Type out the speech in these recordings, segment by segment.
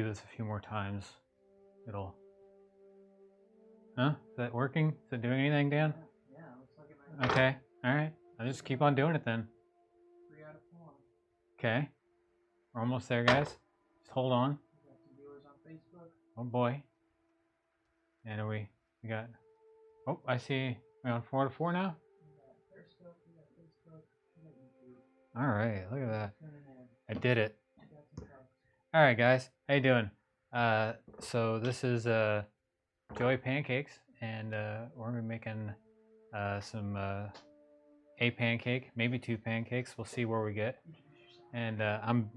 this a few more times, it'll... Huh? Is that working? Is it doing anything, Dan? Yeah, looks like it might. Okay, alright. I'll just keep on doing it then. 3 out of 4. Okay. We're almost there, guys. Just hold on. We got some viewers on Facebook. Oh boy. And we got... Oh, I see. We're on 4 out of 4 now? We got Periscope, we got Facebook, we got YouTube. Alright, look at that. Tune in. I did it. We got some folks. Alright, guys. How you doing? So this is Joy of Pancakes, and we're gonna be making some a pancake, maybe 2 pancakes. We'll see where we get. And I'm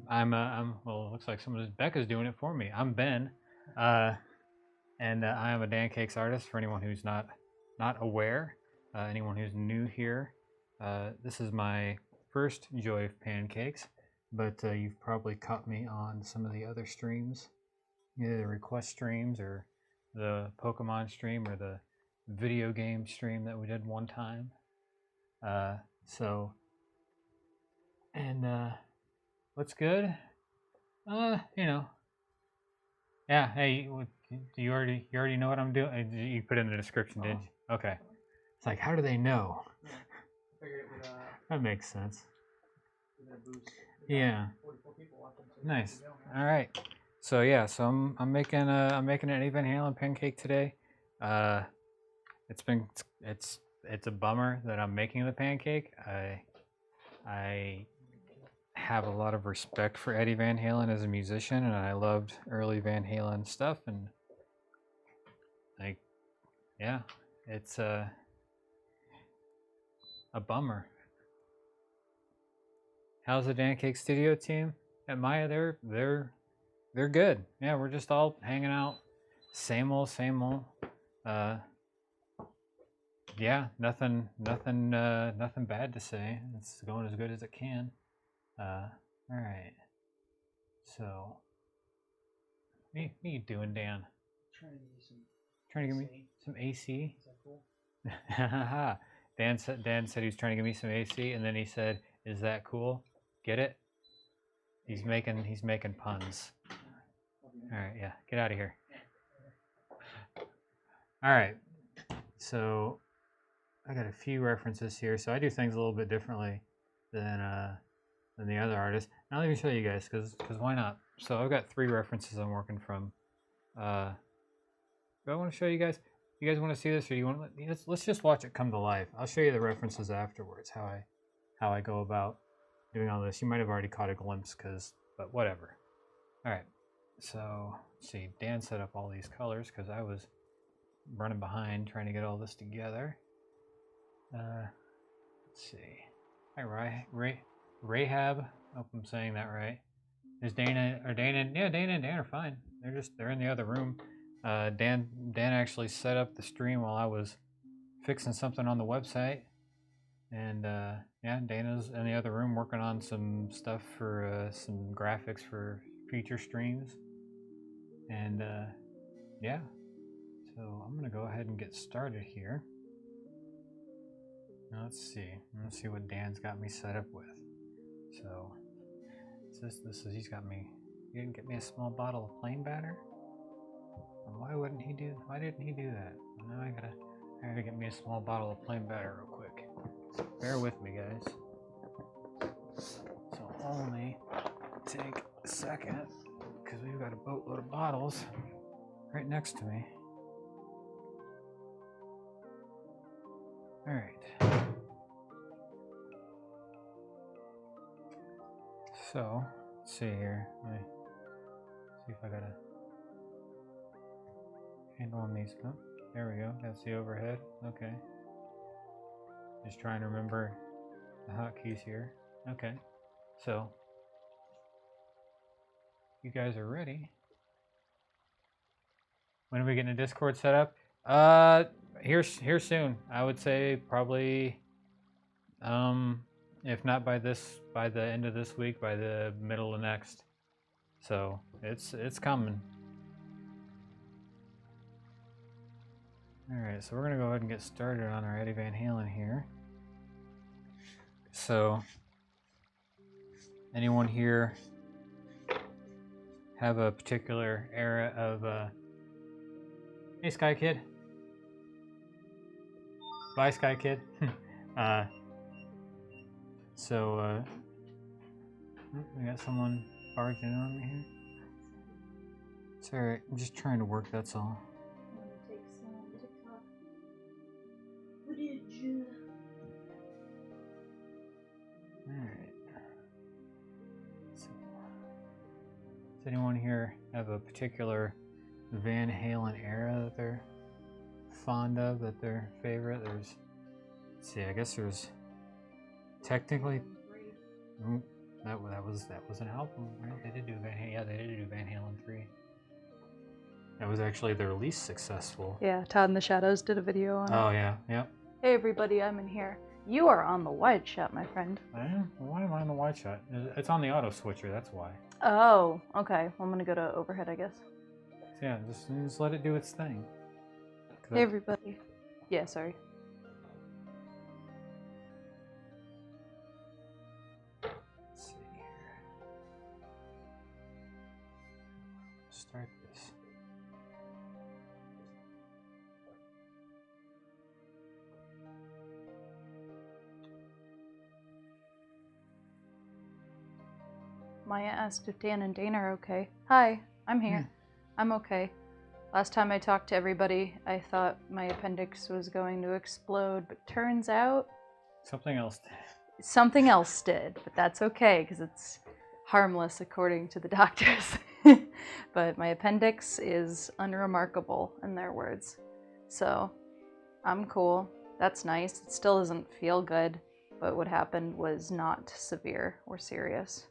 well, it looks like Becca's doing it for me. I'm Ben, and I am a Dancakes artist. For anyone who's not aware, anyone who's new here, this is my first Joy of Pancakes, but you've probably caught me on some of the other streams, either the request streams or the Pokemon stream or the video game stream that we did one time. What's good? You know. Yeah, hey, you already know what I'm doing? You put it in the description, did you? Okay. It's like, how do they know? Yeah. I figured it would, That makes sense. give it a boost. Yeah. 44 people watching, so Nice. there you go. All right. So yeah, so I'm making an Eddie Van Halen pancake today. It's a bummer that I'm making the pancake. I have a lot of respect for Eddie Van Halen as a musician, and I loved early Van Halen stuff, and like, yeah, it's a bummer. How's the Dancake Studio team at Maya? They're good. Yeah, we're just all hanging out. Same old. Yeah, nothing bad to say. It's going as good as it can. All right. So, what are you doing, Dan? Trying to give you some. Trying to give me some AC? Is that cool? Dan said he was trying to give me some AC, and then he said, "Is that cool? Get it?" He's making puns. All right, yeah, get out of here. All right, so I got a few references here. So I do things a little bit differently than the other artists. Now let me show you guys, because why not? So I've got 3 references I'm working from. Do I want to show you guys? You guys want to see this, or do you want? Let's just watch it come to life. I'll show you the references afterwards. How I go about doing all this. You might have already caught a glimpse, but whatever. All right. So let's see. Dan set up all these colors because I was running behind trying to get all this together. Let's see. Hi, Rahab. Hope I'm saying that right. Is Dana? Yeah, Dana and Dan are fine. They're in the other room. Dan actually set up the stream while I was fixing something on the website, and yeah, Dana's in the other room working on some stuff for some graphics for future streams, and yeah. So I'm gonna go ahead and get started here. Now let's see what Dan's got me set up with. So this is he didn't get me a small bottle of plain batter. And why didn't he do that? Now I gotta get me a small bottle of plain batter real quick. So bear with me, guys. So only take a second, because we've got a boatload of bottles right next to me. All right. So let's see here. Let me see if I got a handle on these. Oh, there we go. That's the overhead. Okay. Just trying to remember the hotkeys here. Okay. So you guys are ready. When are we getting a Discord set up? Here soon. I would say probably if not by the end of this week, by the middle of next. So it's coming. Alright, so we're gonna go ahead and get started on our Eddie Van Halen here. So anyone here have a particular era of hey Sky Kid. Bye Sky Kid. So we got someone barging on me here. It's alright, I'm just trying to work, that's all. I'm gonna take some TikTok footage. Alright. So, does anyone here have a particular Van Halen era that they're fond of, that they're favorite? Let's see, I guess there's technically that was an album, right? They did do Van Halen. Yeah, they did do Van Halen 3. That was actually their least successful. Yeah, Todd in the Shadows did a video on it. Oh yeah, yep. Hey everybody, I'm in here. You are on the wide shot, my friend. I am? Why am I on the wide shot? It's on the auto switcher, that's why. Oh, okay. Well, I'm gonna go to overhead, I guess. So yeah, just let it do its thing. Hey everybody. Yeah, sorry. Let's see here. Start this. Maya asked if Dan and Dana are okay. Hi, I'm here. I'm okay. Last time I talked to everybody, I thought my appendix was going to explode, but turns out Something else. something else did, but that's okay because it's harmless according to the doctors. But my appendix is unremarkable in their words. So I'm cool. That's nice. It still doesn't feel good, but what happened was not severe or serious.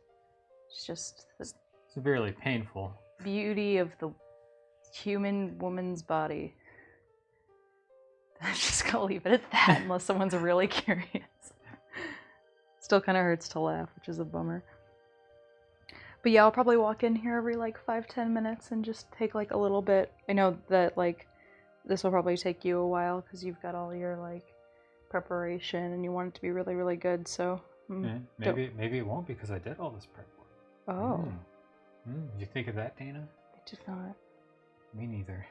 It's just the Severely painful. beauty of the human woman's body. I'm just gonna leave it at that unless someone's really curious. Still kind of hurts to laugh, which is a bummer. But yeah, I'll probably walk in here every like 5-10 minutes and just take like a little bit. I know that like this will probably take you a while because you've got all your like preparation and you want it to be really, really good. So Maybe it won't because I did all this prep work. Oh, Did you think of that, Dana? I did not. Me neither.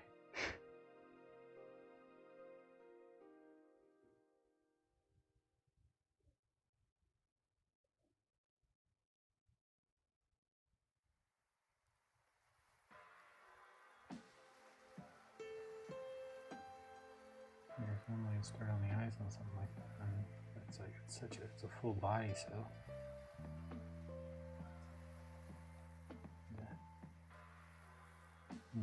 Normally you start on the eyes on something like that, but it's like it's a full body, so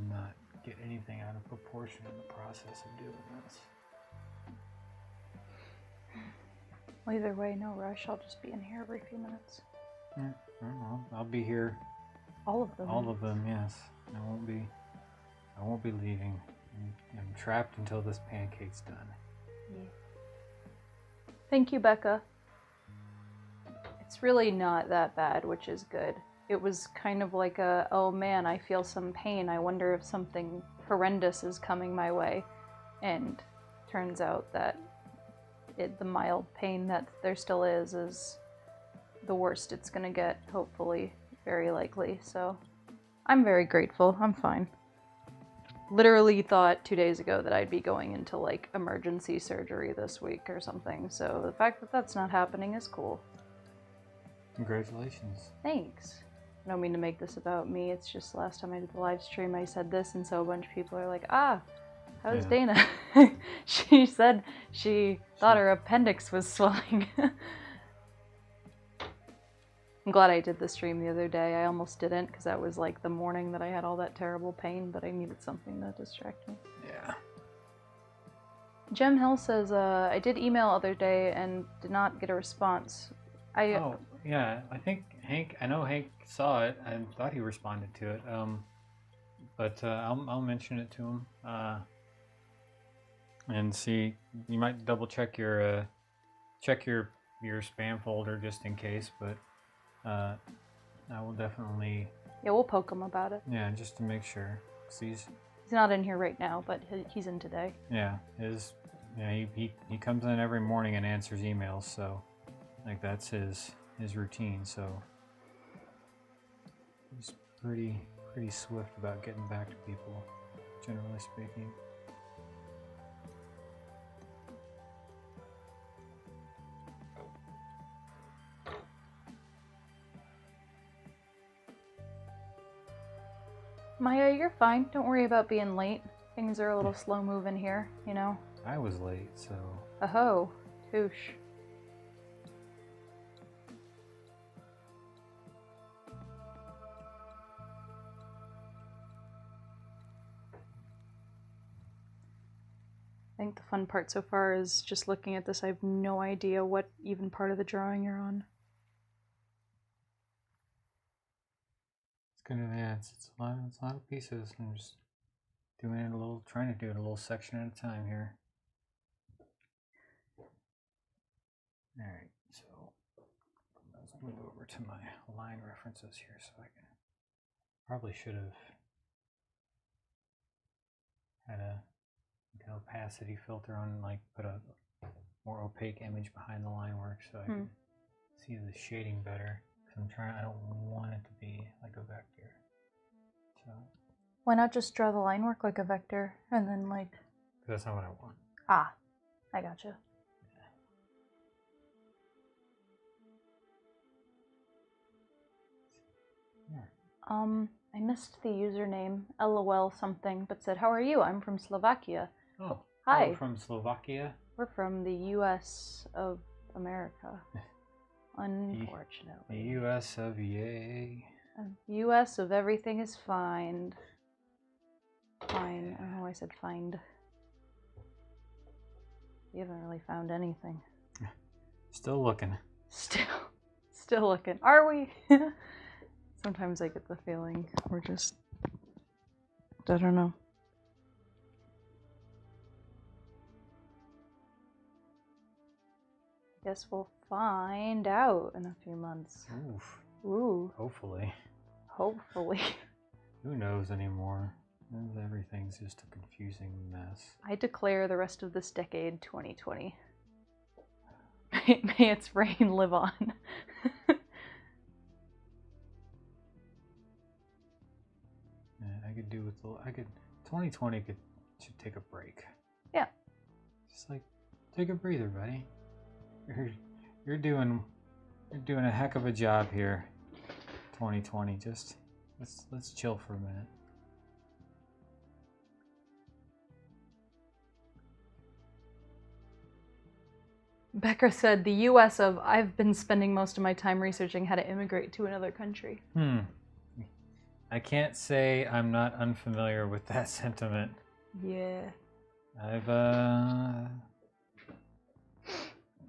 not get anything out of proportion in the process of doing this. Well, either way, no rush. I'll just be in here every few minutes. I don't know. I'll be here. All of them. All of them, yes. I won't be leaving. I'm trapped until this pancake's done. Yeah. Thank you, Becca. It's really not that bad, which is good. It was kind of like a, oh man, I feel some pain. I wonder if something horrendous is coming my way. And turns out that the mild pain that there still is the worst it's gonna get, hopefully, very likely. So I'm very grateful. I'm fine. Literally thought 2 days ago that I'd be going into like emergency surgery this week or something. So the fact that that's not happening is cool. Congratulations. Thanks. I don't mean to make this about me. It's just last time I did the live stream I said this, and so a bunch of people are like, how's Yeah. Dana? She said she thought her appendix was swelling. I'm glad I did the stream the other day. I almost didn't because that was like the morning that I had all that terrible pain, but I needed something to distract me. Yeah. Jem Hill says, I did email other day and did not get a response. Oh, yeah. I know Hank saw it. I thought he responded to it. But I'll mention it to him. And see, you might double check your spam folder just in case, but I will definitely. Yeah, we'll poke him about it. Yeah, just to make sure. 'Cause he's not in here right now, but he's in today. Yeah, he comes in every morning and answers emails, so like that's his routine. So he's pretty pretty swift about getting back to people, generally speaking. Maya, you're fine. Don't worry about being late. Things are a little slow moving here, you know? I was late, so... Oh, touche. I think the fun part so far is just looking at this. I have no idea what even part of the drawing you're on. It's good advance. It's a lot of pieces. I'm just doing it trying to do it a little section at a time here. Alright, so let's move over to my line references here so I can... Probably should have had a opacity filter on, like put a more opaque image behind the line work so I can see the shading better. I don't want it to be like a vector. So Why not just draw the line work like a vector and then like... That's not what I want. Ah, I gotcha. Yeah. I missed the username, LOL something, but said, "How are you? I'm from Slovakia." Oh, hi. We're from Slovakia? We're from the U.S. of America. Unfortunately. The U.S. of yay. U.S. of everything is fine. Fine. I don't know why I said find. We haven't really found anything. Still looking. Still looking. Are we? Sometimes I get the feeling we're just... I don't know. Guess we'll find out in a few months. Oof. Ooh. Hopefully. Hopefully. Who knows anymore? Everything's just a confusing mess. I declare the rest of this decade 2020. May its reign live on. I could do with 2020 should take a break. Yeah. Just like take a breather, buddy. You're doing a heck of a job here. 2020. Just let's chill for a minute. Becca said the US of I've been spending most of my time researching how to immigrate to another country. I can't say I'm not unfamiliar with that sentiment. Yeah.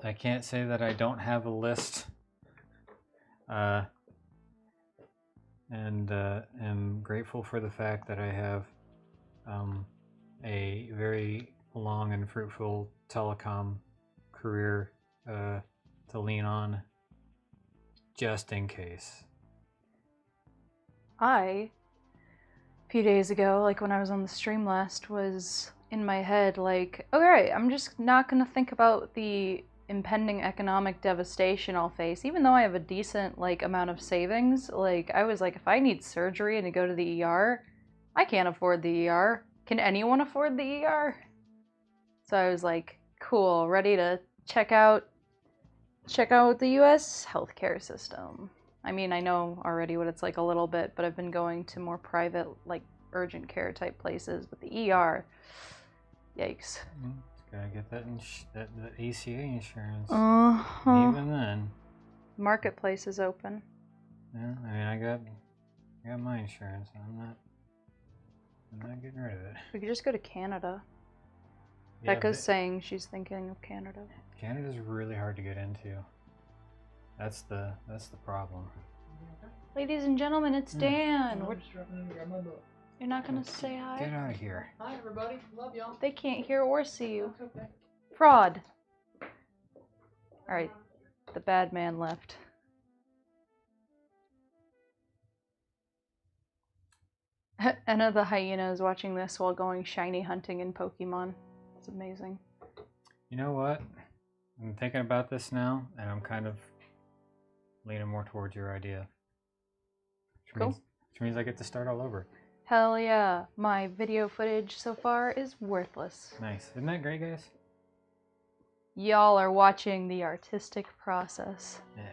I can't say that I don't have a list. And am grateful for the fact that I have a very long and fruitful telecom career to lean on just in case. A few days ago, like when I was on the stream last, was in my head like, alright, I'm just not gonna think about the impending economic devastation I'll face, even though I have a decent like amount of savings. Like I was like, if I need surgery and to go to the ER, I can't afford the ER. Can anyone afford the ER? So I was like, cool, ready to check out the US healthcare system. I mean, I know already what it's like a little bit, but I've been going to more private, like urgent care type places. But the ER, yikes. Gotta get that that ACA insurance. Even then, Marketplace is open. Yeah, I mean, I got my insurance. I'm not getting rid of it. We could just go to Canada. Yeah, Becca's saying she's thinking of Canada. Canada's really hard to get into. That's the problem. Ladies and gentlemen, it's Dan. I'm just dropping in to grab my book. You're not gonna say hi? Get out of here. Hi, everybody. Love y'all. They can't hear or see you. That's okay. Fraud. Alright, the bad man left. Anna the hyena is watching this while going shiny hunting in Pokemon. It's amazing. You know what? I'm thinking about this now, and I'm kind of leaning more towards your idea. Cool. Which which means I get to start all over. Hell yeah. My video footage so far is worthless. Nice. Isn't that great, guys? Y'all are watching the artistic process. Yeah.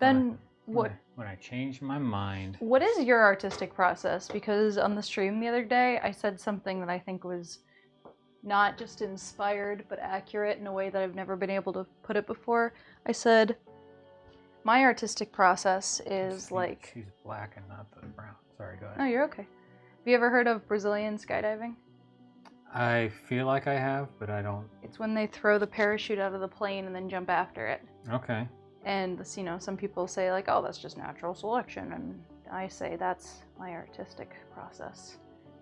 Ben, when I changed my mind. What is your artistic process? Because on the stream the other day, I said something that I think was not just inspired, but accurate in a way that I've never been able to put it before. I said, my artistic process is like... She's black and not the brown. Sorry, go ahead. Oh, you're okay. Have you ever heard of Brazilian skydiving? I feel like I have, but I don't... It's when they throw the parachute out of the plane and then jump after it. Okay. And, you know, some people say, like, oh, that's just natural selection. And I say that's my artistic process.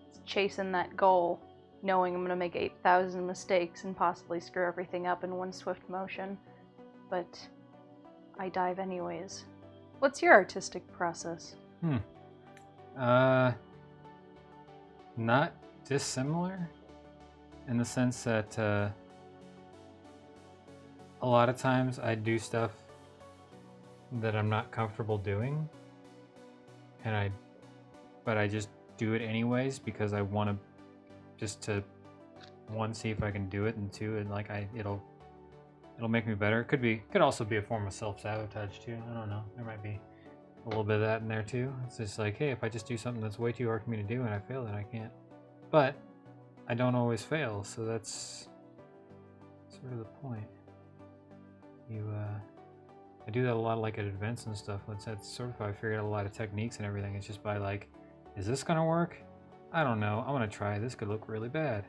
It's chasing that goal, knowing I'm going to make 8,000 mistakes and possibly screw everything up in one swift motion. But I dive anyways. What's your artistic process? Not dissimilar in the sense that a lot of times I do stuff that I'm not comfortable doing, but I just do it anyways because I want to just to one, see if I can do it, and two, and like it'll make me better. Could also be a form of self-sabotage too. I don't know. There might be a little bit of that in there too. It's just like, hey, if I just do something that's way too hard for me to do and I fail, then I can't. But I don't always fail, so that's sort of the point. I do that a lot, like at events and stuff. That's sort of how I figured out a lot of techniques and everything. It's just by like, is this gonna work? I don't know. I'm gonna try. This could look really bad.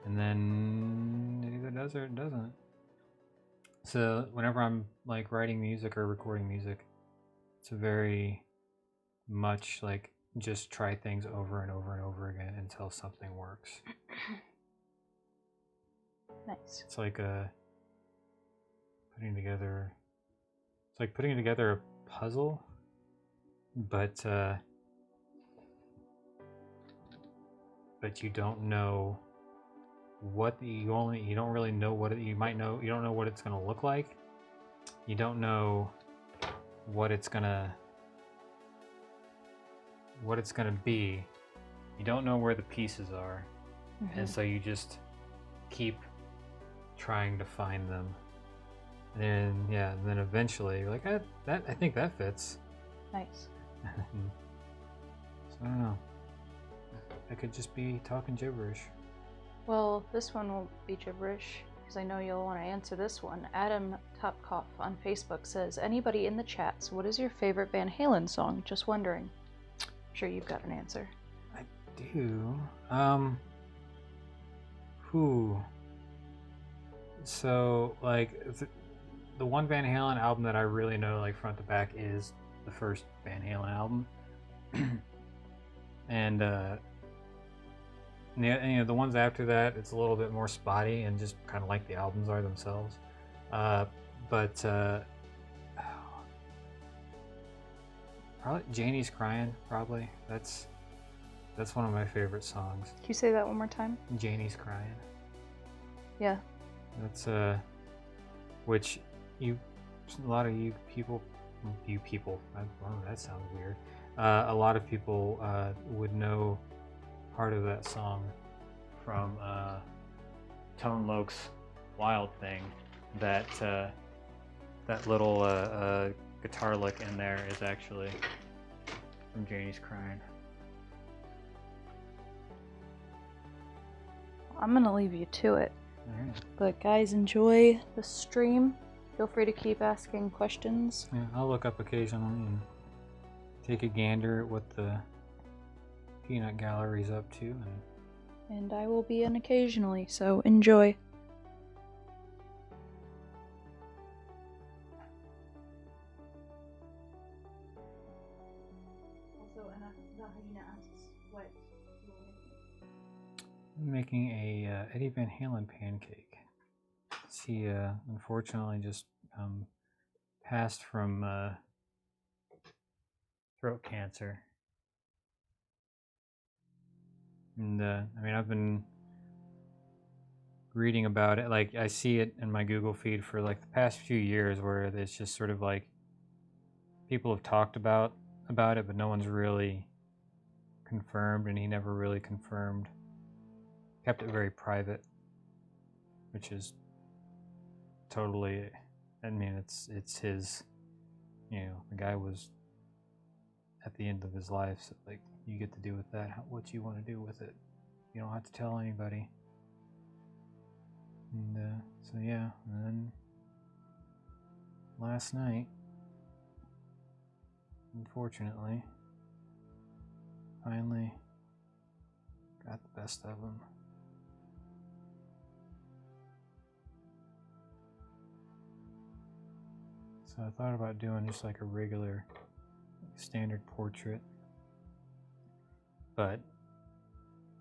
And then it either does or it doesn't. So whenever I'm like writing music or recording music, it's very much like just try things over and over and over again until something works. Nice. It's like putting together a puzzle, but you don't know what you don't really know what you might know. You don't know what it's gonna look like. You don't know what it's gonna be. You don't know where the pieces are, and so you just keep trying to find them. And then eventually you're like, I think that fits. Nice. So I don't know. I could just be talking gibberish. Well, this one won't be gibberish, because I know you'll want to answer this one. Adam Topkoff on Facebook says, anybody in the chats, what is your favorite Van Halen song? Just wondering. I'm sure you've got an answer. I do. So, like, the one Van Halen album that I really know, like, front to back is the first Van Halen album. And, the ones after that, it's a little bit more spotty and just kind of like the albums are themselves. But probably Janie's Crying, probably. That's one of my favorite songs. Can you say that one more time? Janie's Crying. Yeah. That's which a lot of you people, I don't know, that sounds weird. A lot of people would know part of that song from Tone Loc's Wild Thing. That little guitar lick in there is actually from Janie's Crying. I'm gonna leave you to it. Alright. But guys, enjoy the stream. Feel free to keep asking questions. Yeah, I'll look up occasionally and take a gander at what the peanut gallery's up to. And I will be in occasionally, so enjoy. Also, Anna asks what I'm making a Eddie Van Halen pancake. He unfortunately just passed from throat cancer. And I've been reading about it. Like, I see it in my Google feed for like the past few years, where it's just sort of like people have talked about about it, but no one's really confirmed, and he never really confirmed. Kept it very private, which is totally, I mean, it's his, you know, the guy was at the end of his life, so like, you get to do with that what you want to do with it. You don't have to tell anybody. And so yeah, and then last night, unfortunately, finally got the best of him. So I thought about doing just like a regular standard portrait, but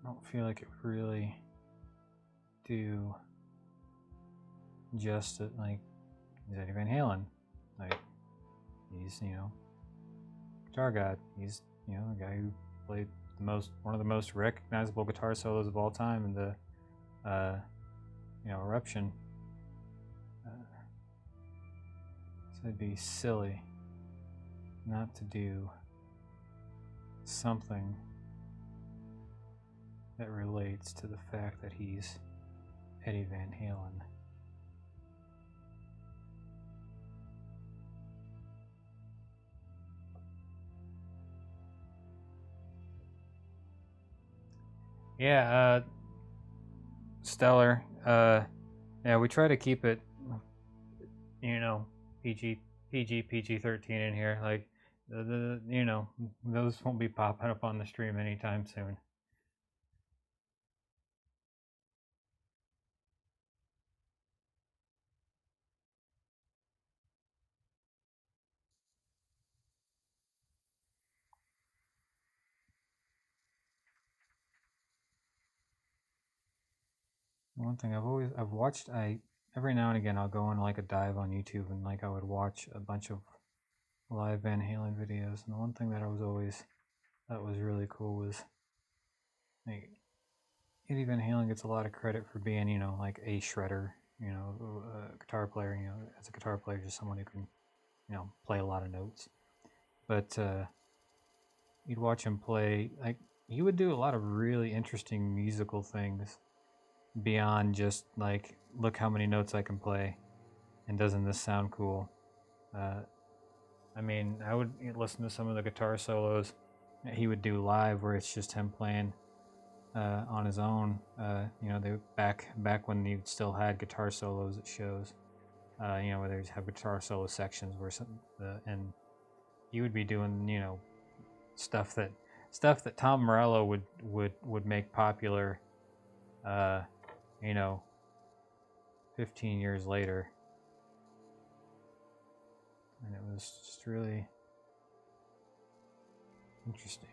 I don't feel like it would really do justice. Like, he's Eddie Van Halen, like, he's, you know, guitar god. He's, you know, a guy who played one of the most recognizable guitar solos of all time in the you know, Eruption. So it'd be silly not to do something that relates to the fact that he's Eddie Van Halen. Yeah, stellar. Yeah, we try to keep it, you know, PG-13 in here. Like, you know, those won't be popping up on the stream anytime soon. One thing I've watched, every now and again I'll go on like a dive on YouTube, and like I would watch a bunch of live Van Halen videos, and the one thing that I was always thought was really cool was, like, Eddie Van Halen gets a lot of credit for being, you know, like a shredder, you know, a guitar player, you know, as a guitar player, just someone who can, you know, play a lot of notes. But you'd watch him play, like, he would do a lot of really interesting musical things beyond just like, look how many notes I can play, and doesn't this sound cool? I mean, I would listen to some of the guitar solos that he would do live, where it's just him playing on his own. You know, they back when you still had guitar solos at shows. You know, where they have guitar solo sections where and he would be doing, you know, stuff that Tom Morello would make popular. You know, 15 years later. And it was just really interesting.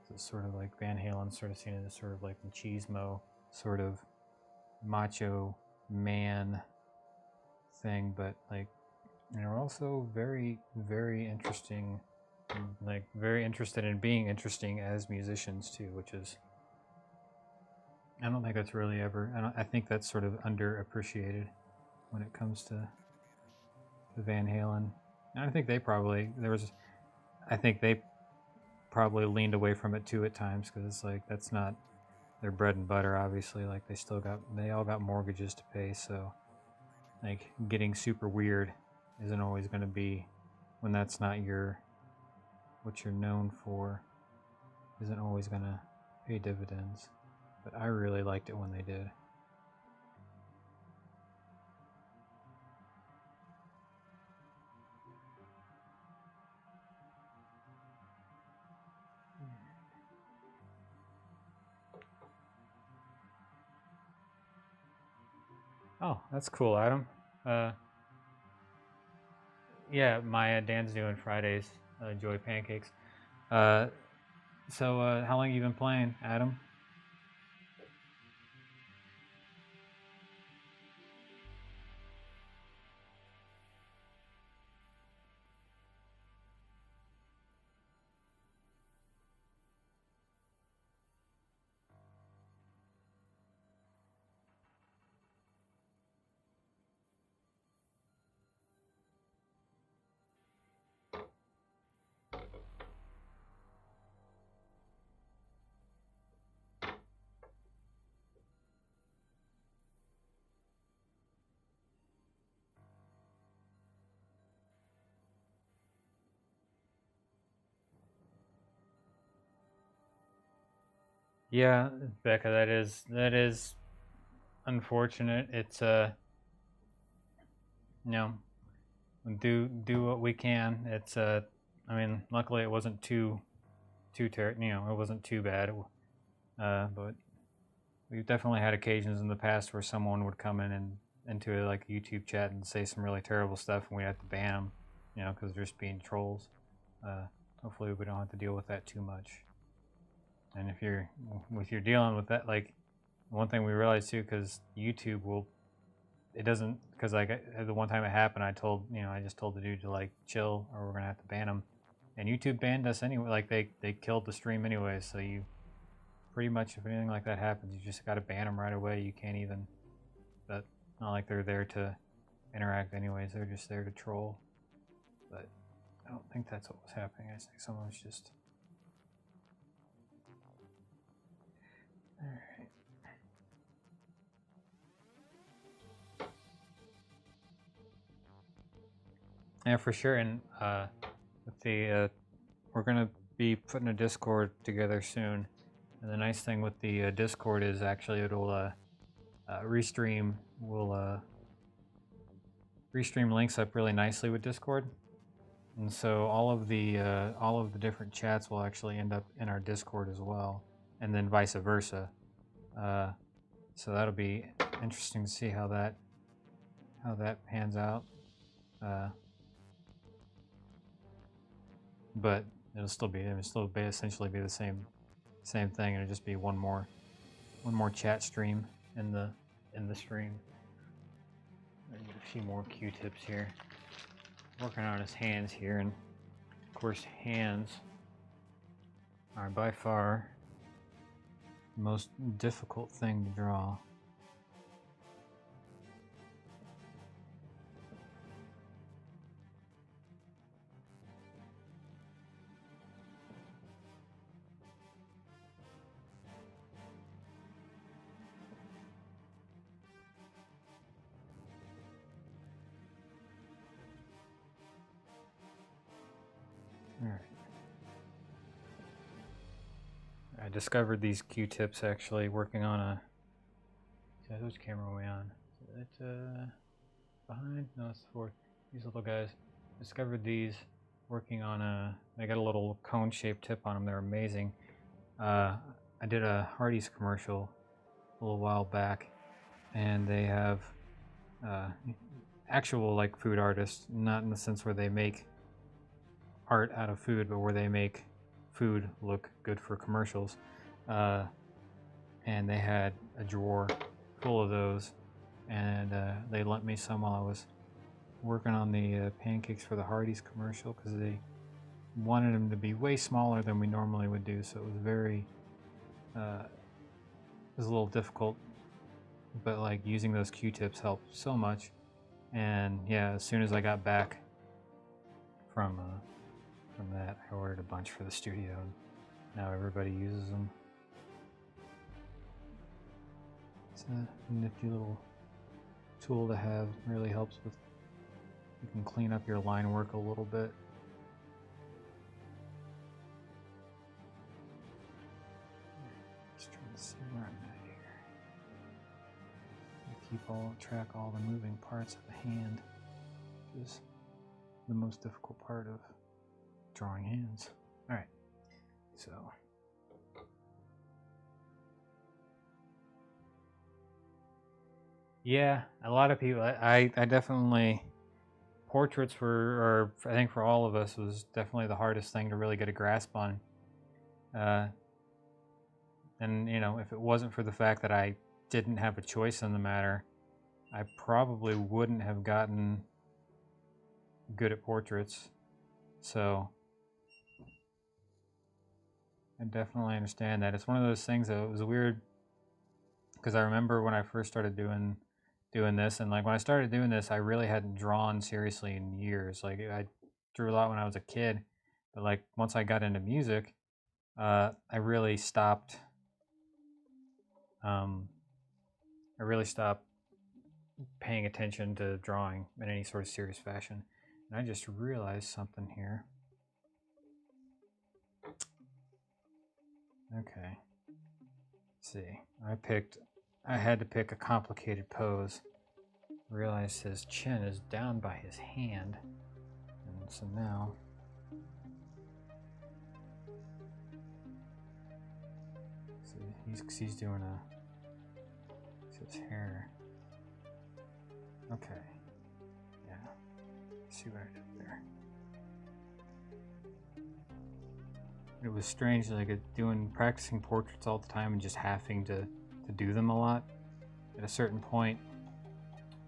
It's sort of like Van Halen sort of seen it as sort of like machismo, sort of macho man thing, but like, you know, also very, very interesting, like very interested in being interesting as musicians too, which is, I don't think that's really ever, I think that's sort of underappreciated when it comes to the Van Halen. And I think they probably, I think they probably leaned away from it too at times, because it's like, that's not their bread and butter, obviously. Like, they all got mortgages to pay, so like, getting super weird isn't always going to be, when that's not what you're known for, isn't always going to pay dividends. But I really liked it when they did. Oh, that's cool, Adam. Yeah, my Dan's doing Fridays, Joy of Pancakes. So how long have you been playing, Adam? Yeah, Becca, that is unfortunate. It's you know, do what we can. It's I mean, luckily it wasn't it wasn't too bad. But we've definitely had occasions in the past where someone would come in and into like a YouTube chat and say some really terrible stuff, and we'd have to ban them, because they're just being trolls. Hopefully, we don't have to deal with that too much. And if you're dealing with that, like one thing we realized too, because YouTube will, it doesn't, because like the one time it happened, I just told the dude to like chill, or we're gonna have to ban him, and YouTube banned us anyway. Like they killed the stream anyway, so you pretty much, if anything like that happens, you just got to ban them right away. You can't even, but not like they're there to interact anyways. They're just there to troll. But I don't think that's what was happening. I think someone was just. All right. Yeah, for sure. And with the we're gonna be putting a Discord together soon. And the nice thing with the Discord is actually it'll restream will restream links up really nicely with Discord, and so all of the different chats will actually end up in our Discord as well, and then vice versa. So that'll be interesting to see how that pans out. But it'll still essentially be the same thing. It'll just be one more chat stream in the stream. I need a few more Q-tips here. Working on his hands here, and of course hands are by far the most difficult thing to draw. Alright. I discovered these Q-tips actually working on a... Which camera are we on? Is it behind? No, it's the fourth. These little guys. Discovered these working on a... They got a little cone-shaped tip on them. They're amazing. I did a Hardee's commercial a little while back, and they have actual like food artists, not in the sense where they make art out of food, but where they make food look good for commercials. And they had a drawer full of those, and they lent me some while I was working on the pancakes for the Hardee's commercial, because they wanted them to be way smaller than we normally would do, so it was very it was a little difficult, but like using those Q-tips helped so much. And yeah, as soon as I got back from that, I ordered a bunch for the studio, and now everybody uses them. It's a nifty little tool to have. Really helps with, you can clean up your line work a little bit. Just trying to see where I'm at here. I track all the moving parts of the hand, which is the most difficult part of drawing hands. All right, so yeah, a lot of people. I definitely, portraits or I think for all of us, was definitely the hardest thing to really get a grasp on. And if it wasn't for the fact that I didn't have a choice in the matter, I probably wouldn't have gotten good at portraits. So I definitely understand that. It's one of those things that it was weird, because I remember when I first started doing this, and like when I started doing this, I really hadn't drawn seriously in years. Like I drew a lot when I was a kid, but like once I got into music, I really stopped. I really stopped paying attention to drawing in any sort of serious fashion, and I just realized something here. Okay. Let's see. I had to pick a complicated pose. Realized his chin is down by his hand. And so now he's doing his hair. Okay. Yeah. Let's see what I did there. It was strange, like practicing portraits all the time and just having to do them a lot. At a certain point,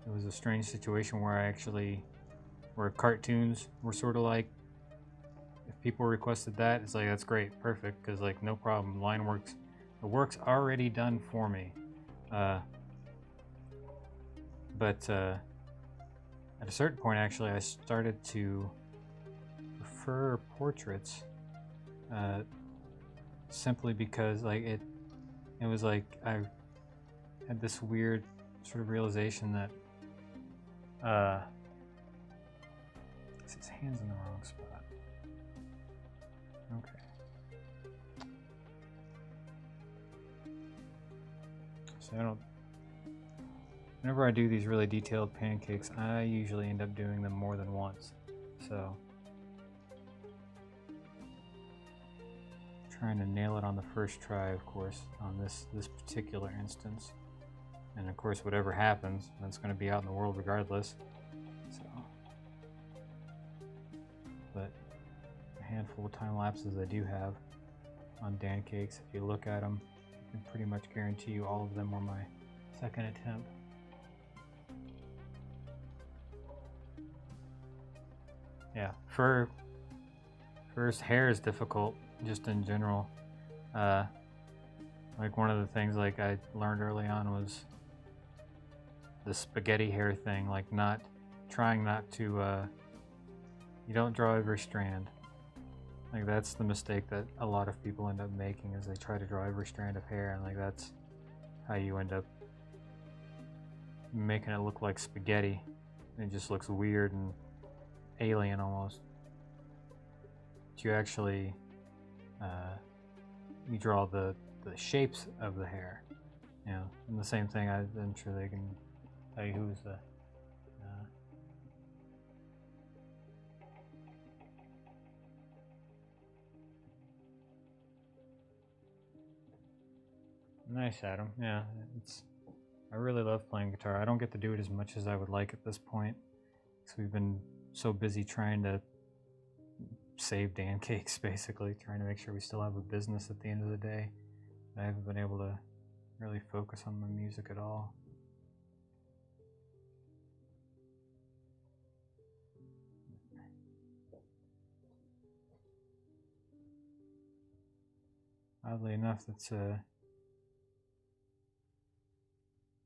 it was a strange situation where where cartoons were sort of like, if people requested that, it's like, that's great, perfect, because like, no problem, the work's already done for me. But at a certain point, actually, I started to prefer portraits, simply because like it was like I had this weird sort of realization that his hand's in the wrong spot. Okay. So whenever I do these really detailed pancakes, I usually end up doing them more than once. So trying to nail it on the first try, of course, on this particular instance. And of course, whatever happens, that's going to be out in the world regardless. So, but a handful of time lapses I do have on Dancakes, if you look at them, I can pretty much guarantee you all of them were my second attempt. Yeah, first hair is difficult just in general. Like one of the things like I learned early on was the spaghetti hair thing, like trying not to, you don't draw every strand. Like that's the mistake that a lot of people end up making, is they try to draw every strand of hair, and like that's how you end up making it look like spaghetti. It just looks weird and alien almost. But you actually, you draw the shapes of the hair, you know, and the same thing, I'm sure they can tell you who's the nice, Adam. Yeah, I really love playing guitar. I don't get to do it as much as I would like at this point, because we've been so busy trying to save Dancakes, basically trying to make sure we still have a business at the end of the day. I haven't been able to really focus on my music at all. Oddly enough, that's the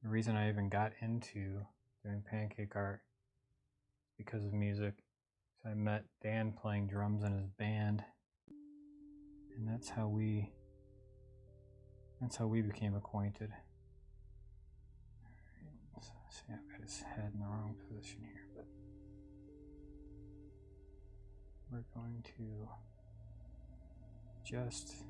reason I even got into doing pancake art, because of music. So I met Dan playing drums in his band, and that's how we became acquainted. So, see, I've got his head in the wrong position here, but we're going to just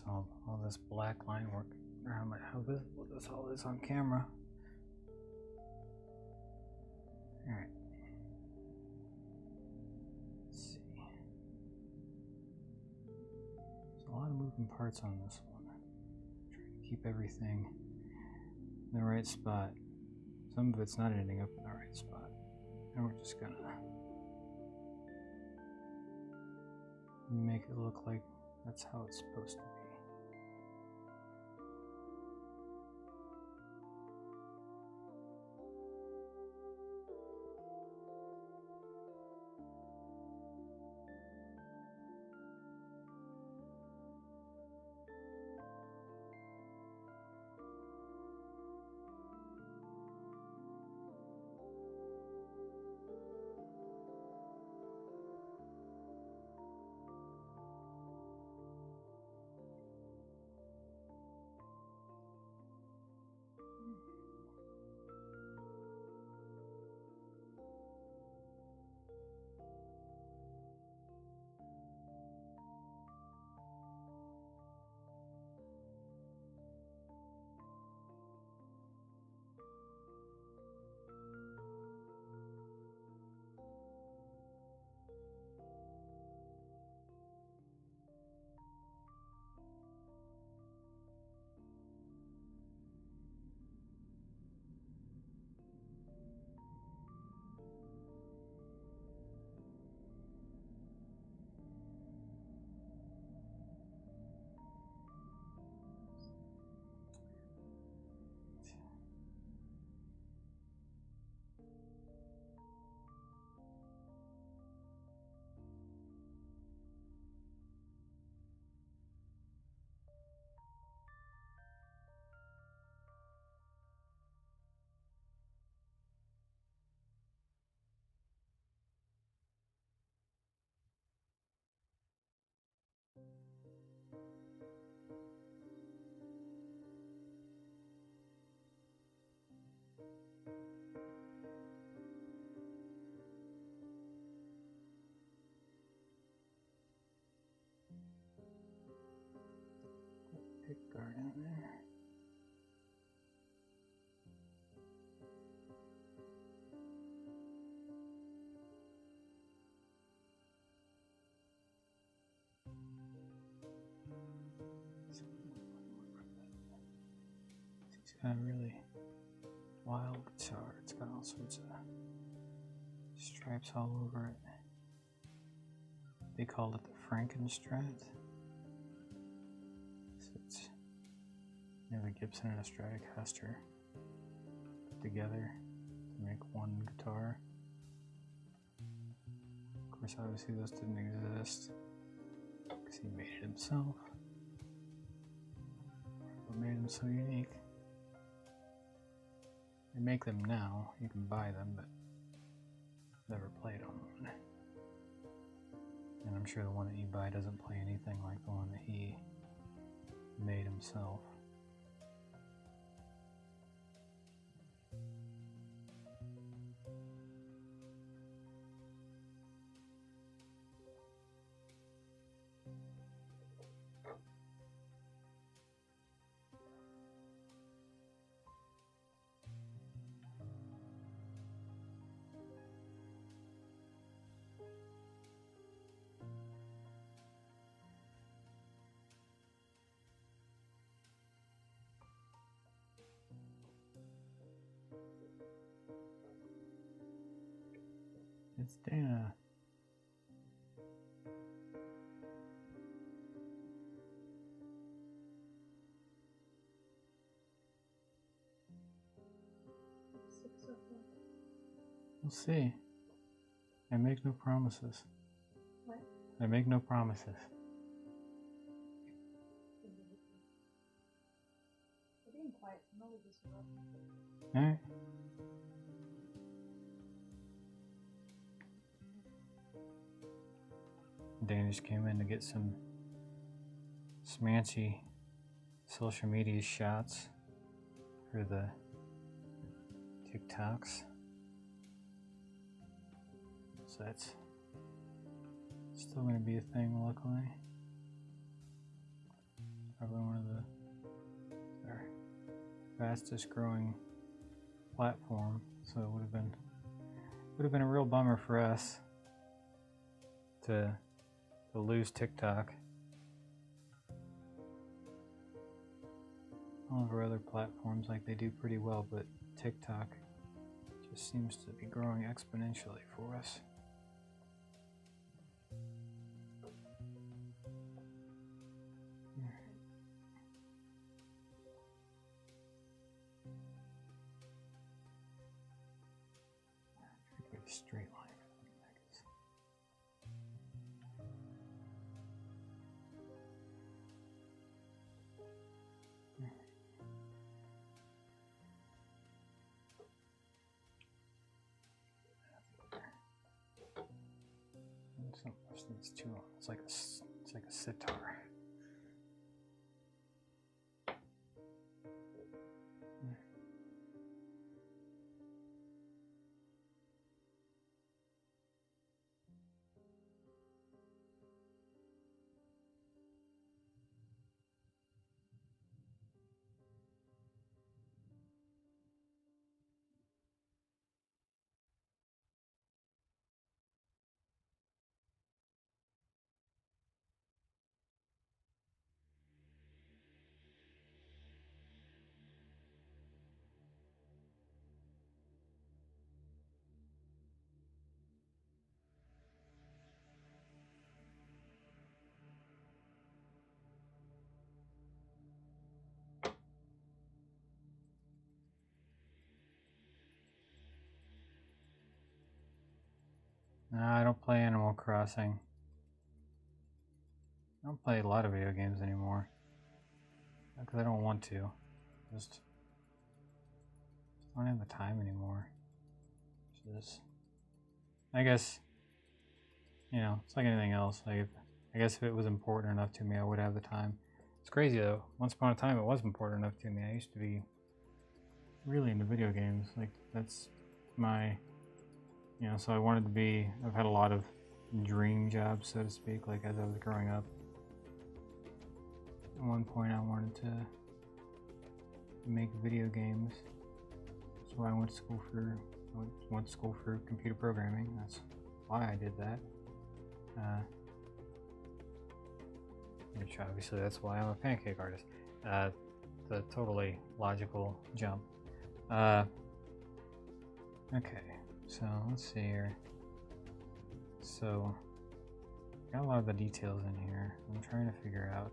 all this black line work around how visible this all is on camera. Alright. Let's see. There's a lot of moving parts on this one. Trying to keep everything in the right spot. Some of it's not ending up in the right spot. And we're just gonna make it look like that's how it's supposed to be. Pick guard in there. He's got a really wild guitar. It's got all sorts of stripes all over it. They call it the Frankenstrat. It's the Gibson and a Stratocaster put together to make one guitar. Of course, obviously those didn't exist because he made it himself. What made them so unique? They make them now. You can buy them, but never played on one. And I'm sure the one that you buy doesn't play anything like the one that he made himself. It's Dana. We'll see. I make no promises. What? I make no promises. We're being quiet. Somebody just Alright. Dan just came in to get some smancy social media shots for the TikToks. So that's still going to be a thing, luckily. fastest growing platform, so it would have been a real bummer for us to lose TikTok. All of our other platforms, like, they do pretty well, but TikTok just seems to be growing exponentially for us. Straight line. It's too long. It's like a sitar. No, I don't play Animal Crossing. I don't play a lot of video games anymore. Not because I don't want to. Just don't have the time anymore. Just, I guess, you know, it's like anything else. Like, I guess if it was important enough to me, I would have the time. It's crazy though. Once upon a time, it was important enough to me. I used to be really into video games. Like, that's my, you know, so I wanted to be, I've had a lot of dream jobs, so to speak, like as I was growing up. At one point I wanted to make video games. That's why I went to school for computer programming. That's why I did that. Which obviously that's why I'm a pancake artist. The totally logical jump. Okay, so let's see here. So, got a lot of the details in here. I'm trying to figure out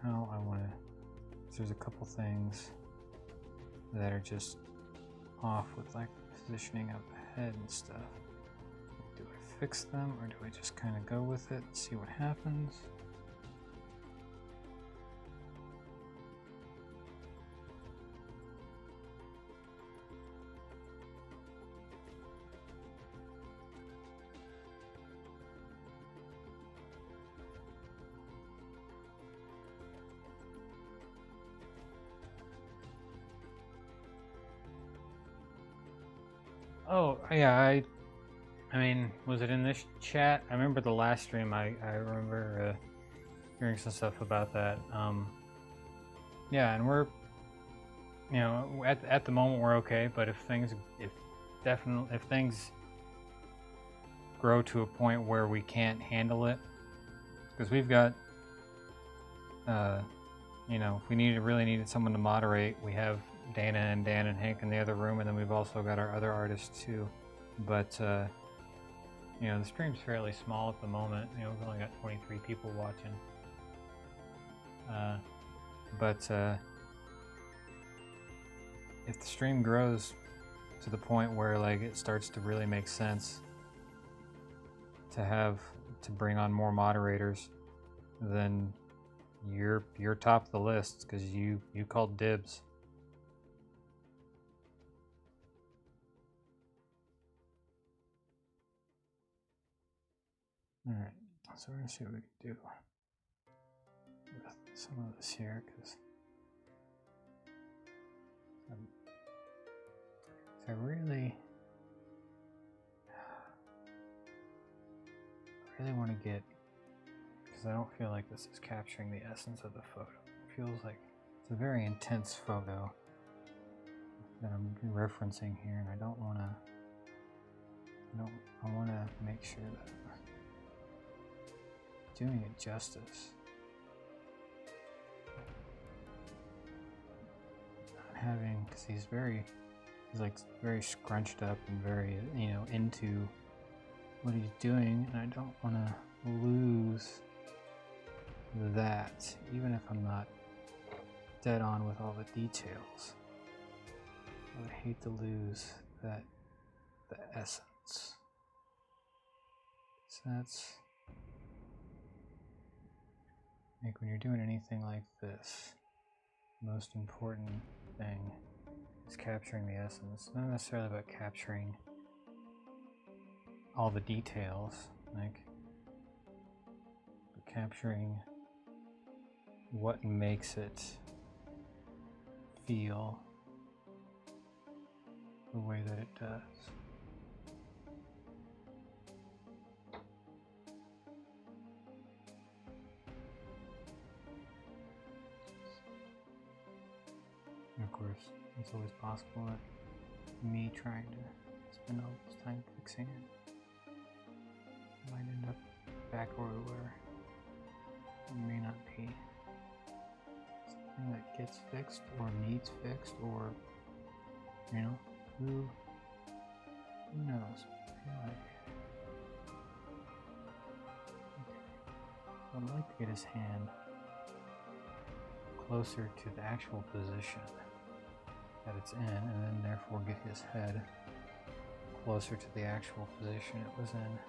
how I want to. There's a couple things that are just off with, like positioning up ahead and stuff. Do I fix them, or do I just kind of go with it and see what happens? Oh, yeah, I mean, was it in this chat? I remember the last stream, I remember hearing some stuff about that. Yeah, and we're, you know, at the moment we're okay, but if things grow to a point where we can't handle it, because we've got, you know, if we really needed someone to moderate, we have Dana and Dan and Hank in the other room, and then we've also got our other artists too. But you know, the stream's fairly small at the moment. You know, we've only got 23 people watching. But if the stream grows to the point where, like, it starts to really make sense to bring on more moderators, then you're top of the list, because you called dibs. Alright, so we're gonna see what we can do with some of this here, because I really want to get, because I don't feel like this is capturing the essence of the photo. It feels like It's a very intense photo that I'm referencing here, and I don't want to. I want to make sure that I'm doing it justice. Not having, because he's like very scrunched up and very, you know, into what he's doing, and I don't want to lose that, even if I'm not dead on with all the details. I would hate to lose the essence. So that's like when you're doing anything like this, the most important thing is capturing the essence. It's not necessarily about capturing all the details, like, but capturing what makes it feel the way that it does. And of course, it's always possible that me trying to spend all this time fixing it might end up back where we were. It may not be something that gets fixed or needs fixed, or, you know, who knows? I'd like to get his hand closer to the actual position that it's in, and then therefore get his head closer to the actual position it was in.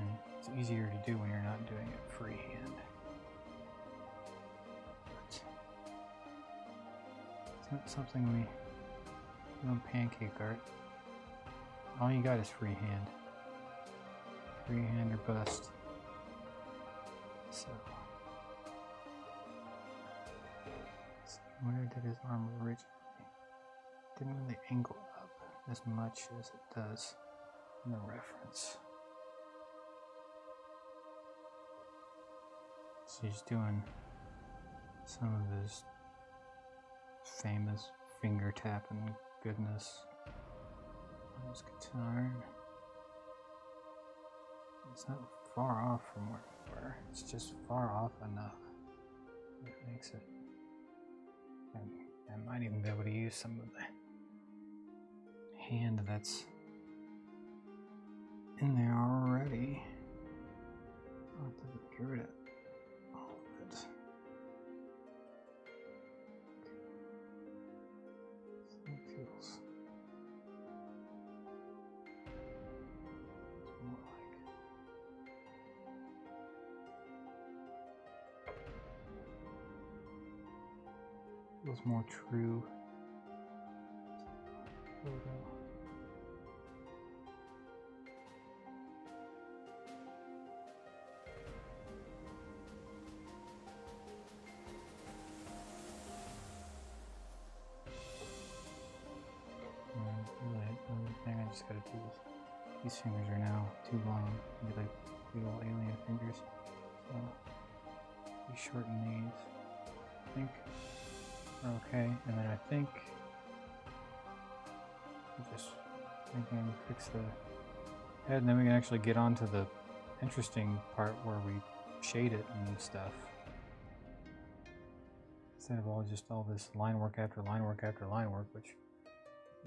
And it's easier to do when you're not doing it freehand. But it's not something we do in pancake art. All you got is freehand. Freehand or bust. So where did his arm originally? Didn't really angle up as much as it does in the reference. So he's doing some of his famous finger tapping goodness on his guitar. It's not far off from where we were. It's just far off enough that makes it. And I might even be able to use some of the hand that's in there already. I'll have to get rid of all of it. So it feels more like. Feels more true. Photo. Really, another thing I just gotta do is these fingers are now too long. They're like big old alien fingers. So we shorten these. I think we're okay, and then I think we can fix the head, and then we can actually get on to the interesting part where we shade it and stuff. Instead of all this line work after line work after line work, which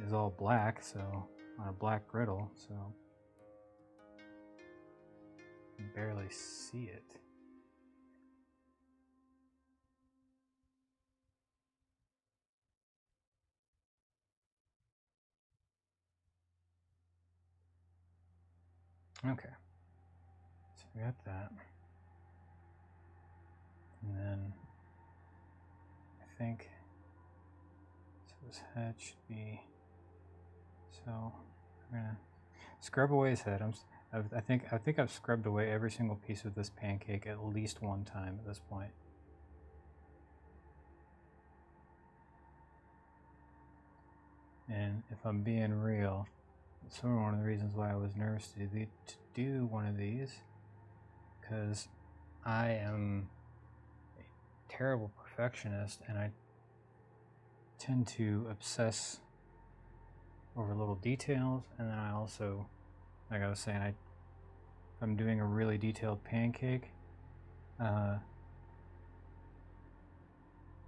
is all black, so on a black griddle, so you can barely see it. Okay, so we got that, and then I think so. His head should be. So I'm gonna scrub away his head. I think I've scrubbed away every single piece of this pancake at least one time at this point. And if I'm being real, it's sort of one of the reasons why I was nervous to do one of these, because I am a terrible perfectionist, and I tend to obsess over little details, and then I also, like I was saying, if I'm doing a really detailed pancake,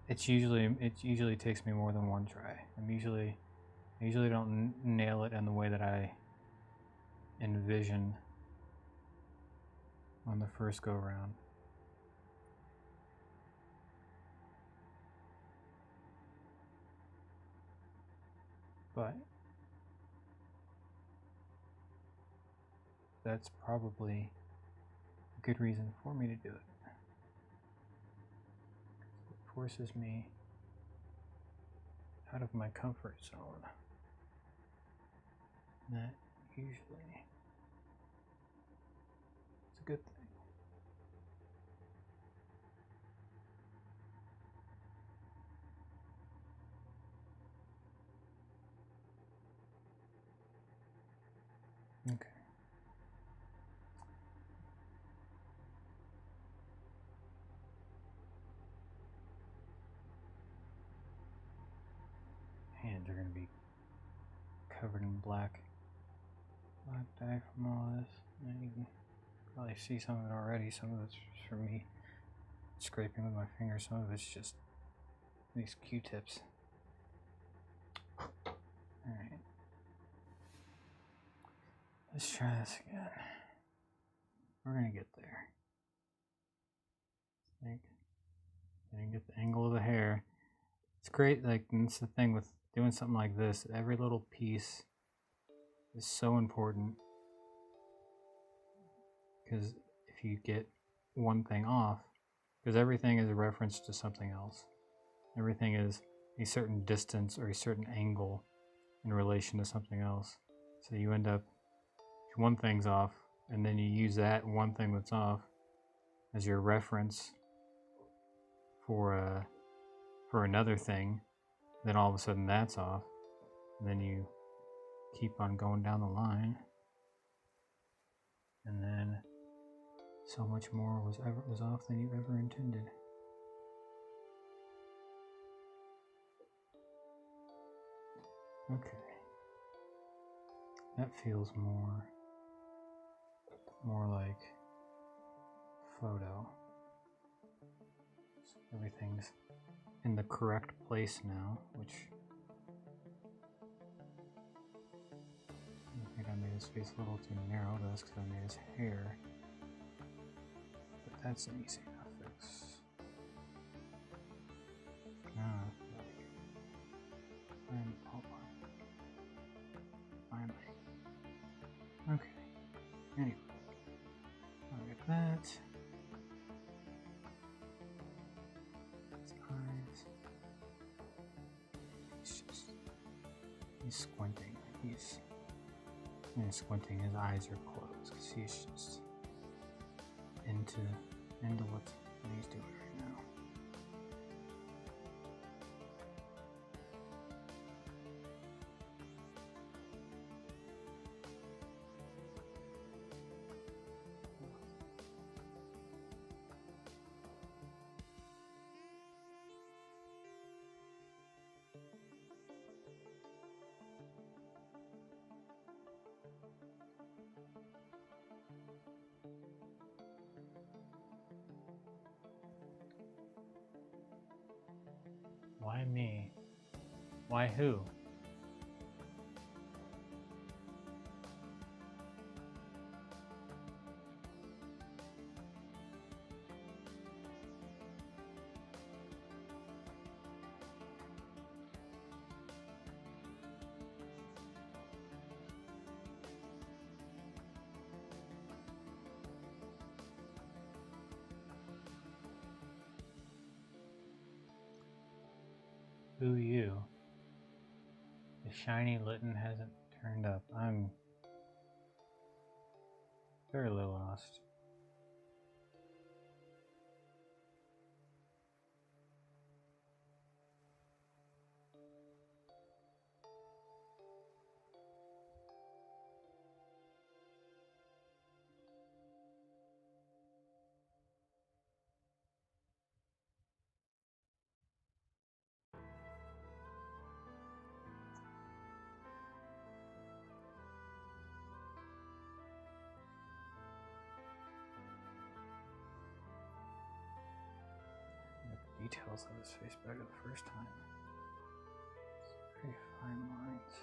it usually takes me more than one try. I usually don't nail it in the way that I envision on the first go round. But that's probably a good reason for me to do it. It forces me out of my comfort zone. And that usually is a good thing. Okay. Hands are going to be covered in black dye from all this. And you can probably see some of it already. Some of it's from me scraping with my fingers. Some of it's just these Q-tips. Alright. Let's try this again. We're going to get there. I think I didn't get the angle of the hair. It's great, like, and that's the thing with doing something like this. Every little piece is so important, because if you get one thing off, because everything is a reference to something else. Everything is a certain distance or a certain angle in relation to something else. So you end up, if one thing's off, and then you use that one thing that's off as your reference for another thing, then all of a sudden that's off, and then you keep on going down the line, and then so much more was off than you ever intended. Okay, that feels more like photo. So everything's in the correct place now, which I think I made his face a little too narrow, but that's because I made his hair. But that's an easy enough fix. Finally. Okay. Anyway, I'll get that. His eyes. He's squinting. He's squinting. His eyes are closed because he's just into what he's doing right now. Why me? Why who? Who you? The shiny Litten hasn't turned up. I'm very lost. details of his face better the first time. It's very fine lines.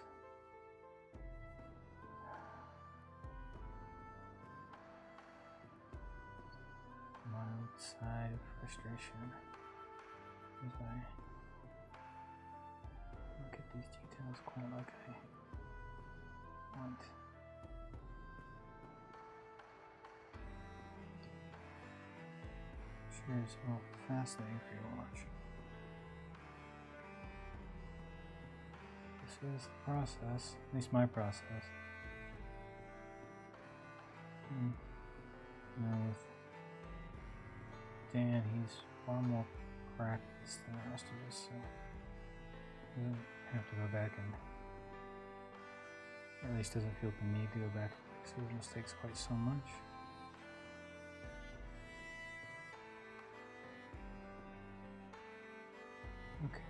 Mild side of frustration as I look at these details quite like I want. Sure is all fascinating for you to watch. This is the process, at least my process. You know, with Dan, he's far more practiced than the rest of us, so he doesn't have to go back and, or at least doesn't feel the need to go back and fix his mistakes quite so much. Okay.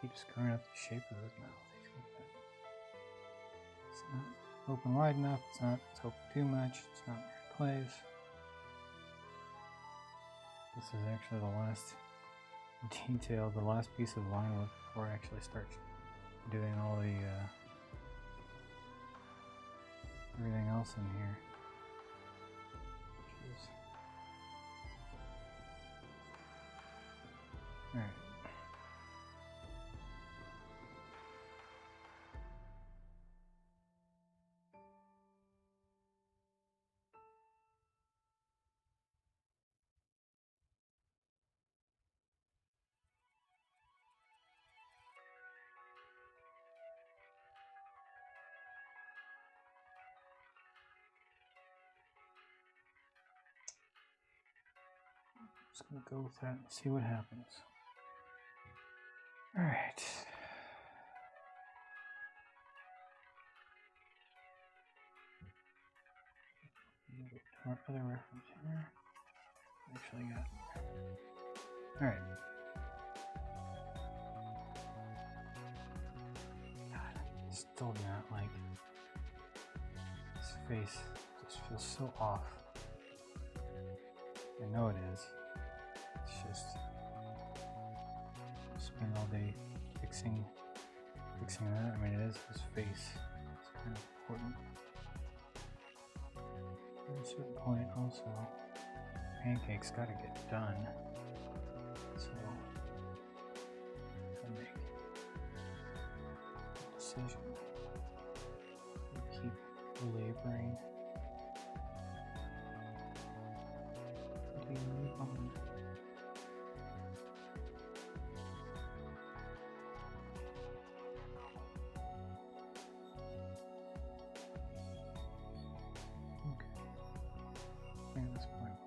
Keep screwing up the shape of his mouth. It's not open wide enough, it's open too much, it's not in the right place. This is actually the last detail, the last piece of line work before I actually start doing all the everything else in here. Alright. Just gonna go with that and see what happens. All right. To our other reference here. Actually got. All right. God, I still do not like his face. Just feels so off. I know it is. It's just spend all day fixing that. I mean, it is his face. It's kind of important. At a certain point, also, Pancake's got to get done. So, I make a decision. I keep laboring. Move on. This point.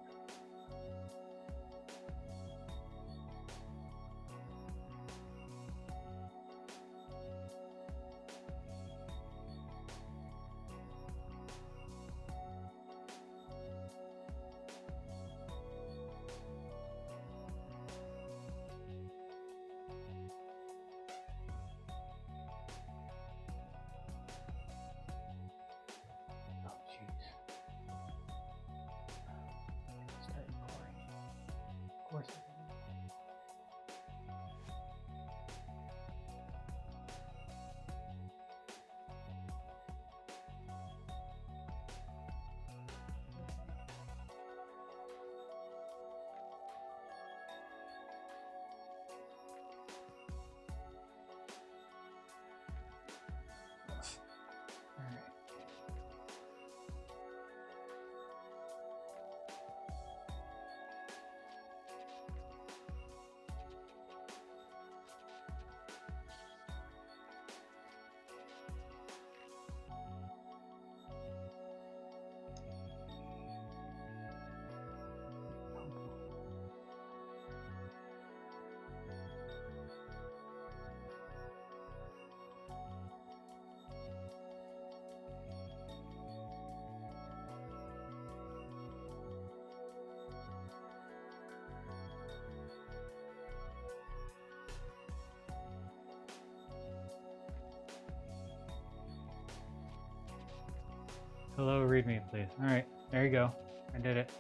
Hello, read me, please. All right, there you go. I did it.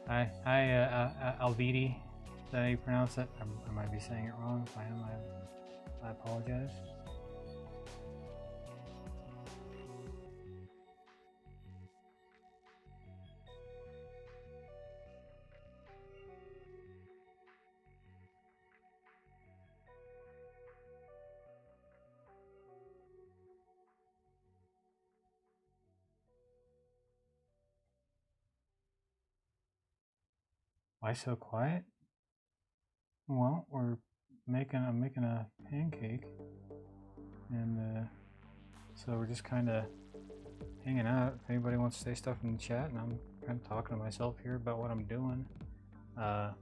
Hi, Alvidi. Is that how you pronounce it? I might be saying it wrong. If I am, I apologize. Why so quiet? Well, I'm making a pancake, and so we're just kind of hanging out. If anybody wants to say stuff in the chat, and I'm kind of talking to myself here about what I'm doing. But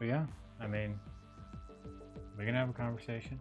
yeah, I mean, we can have a conversation.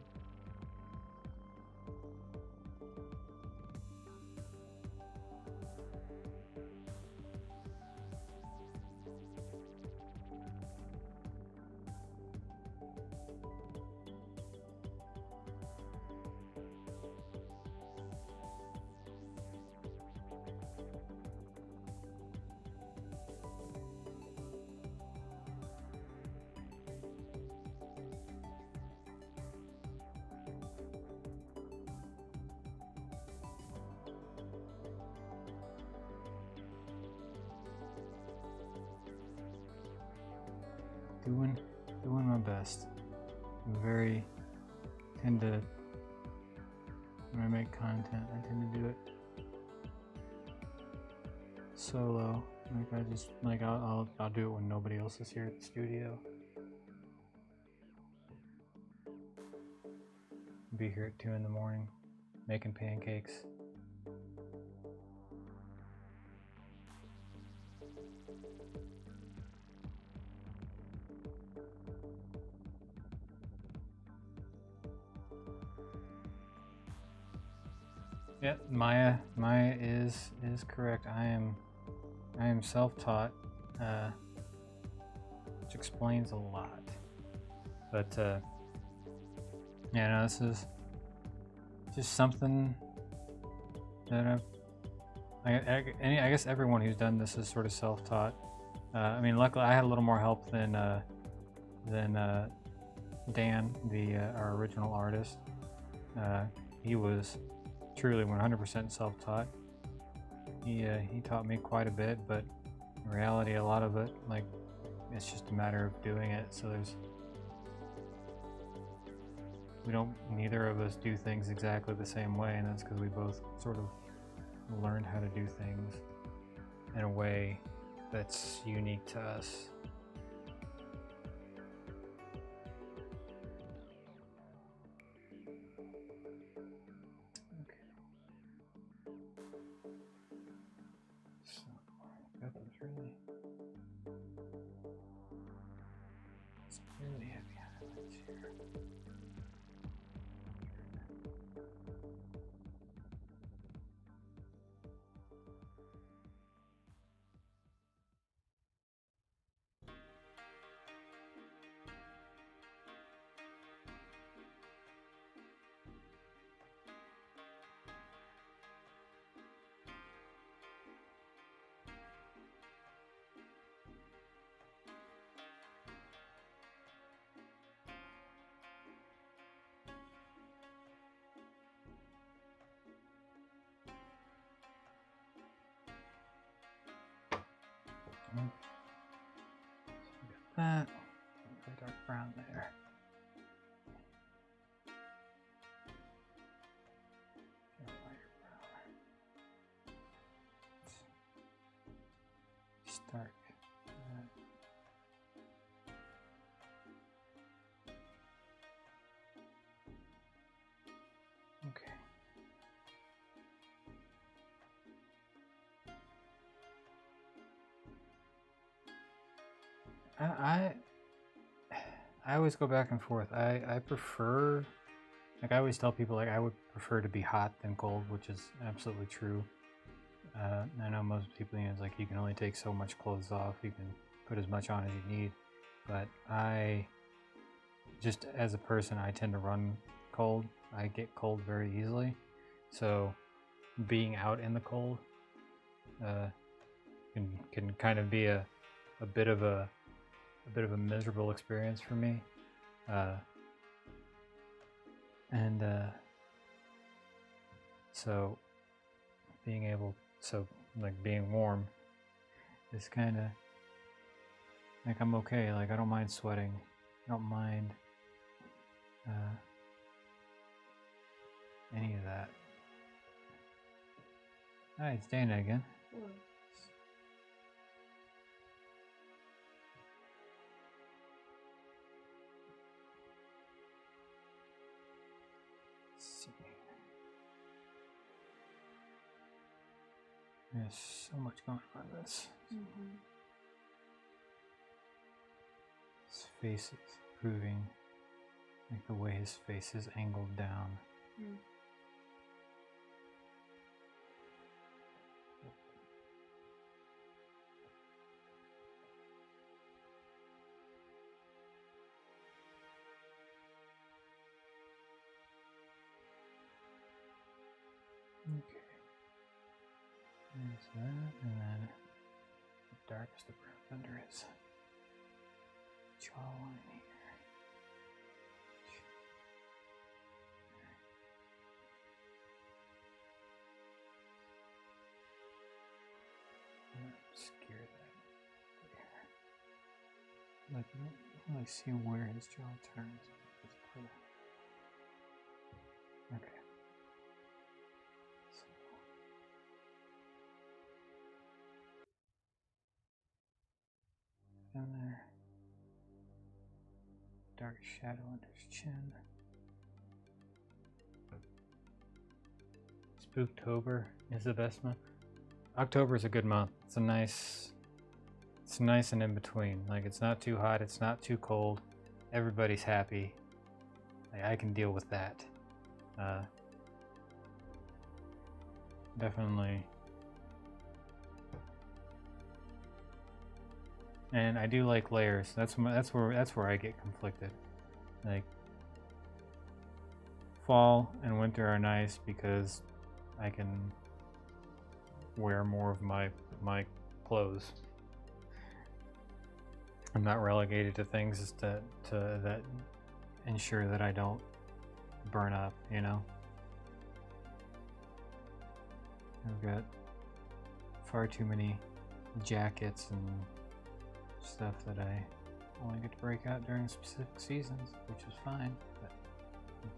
Doing my best. I'm tend to, when I make content, I tend to do it solo. I'll do it when nobody else is here at the studio. Be here at 2 in the morning making pancakes. Yep, Maya is correct. I am self-taught, which explains a lot. But yeah, no, this is just something that I guess everyone who's done this is sort of self-taught. I mean, luckily I had a little more help than Dan, our original artist. He was truly 100% self-taught. He taught me quite a bit, but in reality, a lot of it, like, it's just a matter of doing it. So neither of us do things exactly the same way, and that's because we both sort of learned how to do things in a way that's unique to us. Really heavy highlights here. That dark brown there. Lighter brown. Start. Okay. I always go back and forth. I prefer, like, I always tell people, like, I would prefer to be hot than cold, which is absolutely true. I know most people, it's like you can only take so much clothes off, you can put as much on as you need, but I just as a person, I tend to run cold. I get cold very easily, so being out in the cold can kind of be a bit of a miserable experience for me, and so being warm is kind of like I'm okay. Like I don't mind sweating. I don't mind any of that. Hi, it's Dana again. Well, Let's see. There's so much going on in this. Mm-hmm. His face is proving like the way his face is angled down. Mm. Okay. There's that, and then the darkest of brown under his jawline here. Obscure that there. Like you don't really see where his jaw turns. It's part of. Okay. So. In there. Dark shadow under his chin. Spooktober is the best month. October is a good month. It's nice and in between. Like it's not too hot, it's not too cold. Everybody's happy. Like, I can deal with that. Definitely. And I do like layers. That's where I get conflicted. Like fall and winter are nice because I can wear more of my clothes. I'm not relegated to things that ensure that I don't burn up, you know? I've got far too many jackets and stuff that I only get to break out during specific seasons, which is fine, but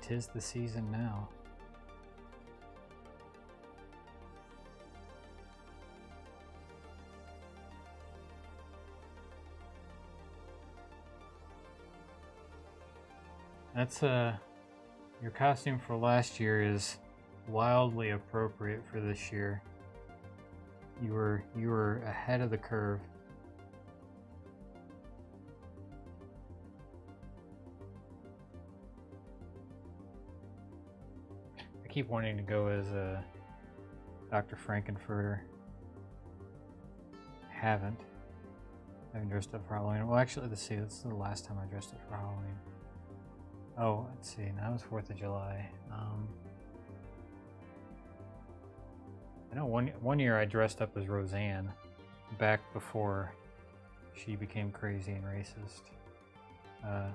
'tis the season now. That's your costume for last year is wildly appropriate for this year. You were ahead of the curve. I keep wanting to go as Dr. Frankenfurter. Haven't dressed up for Halloween. Well, actually, let's see. This is the last time I dressed up for Halloween. Oh, let's see. Now it's 4th of July. I know one year I dressed up as Roseanne, back before she became crazy and racist. That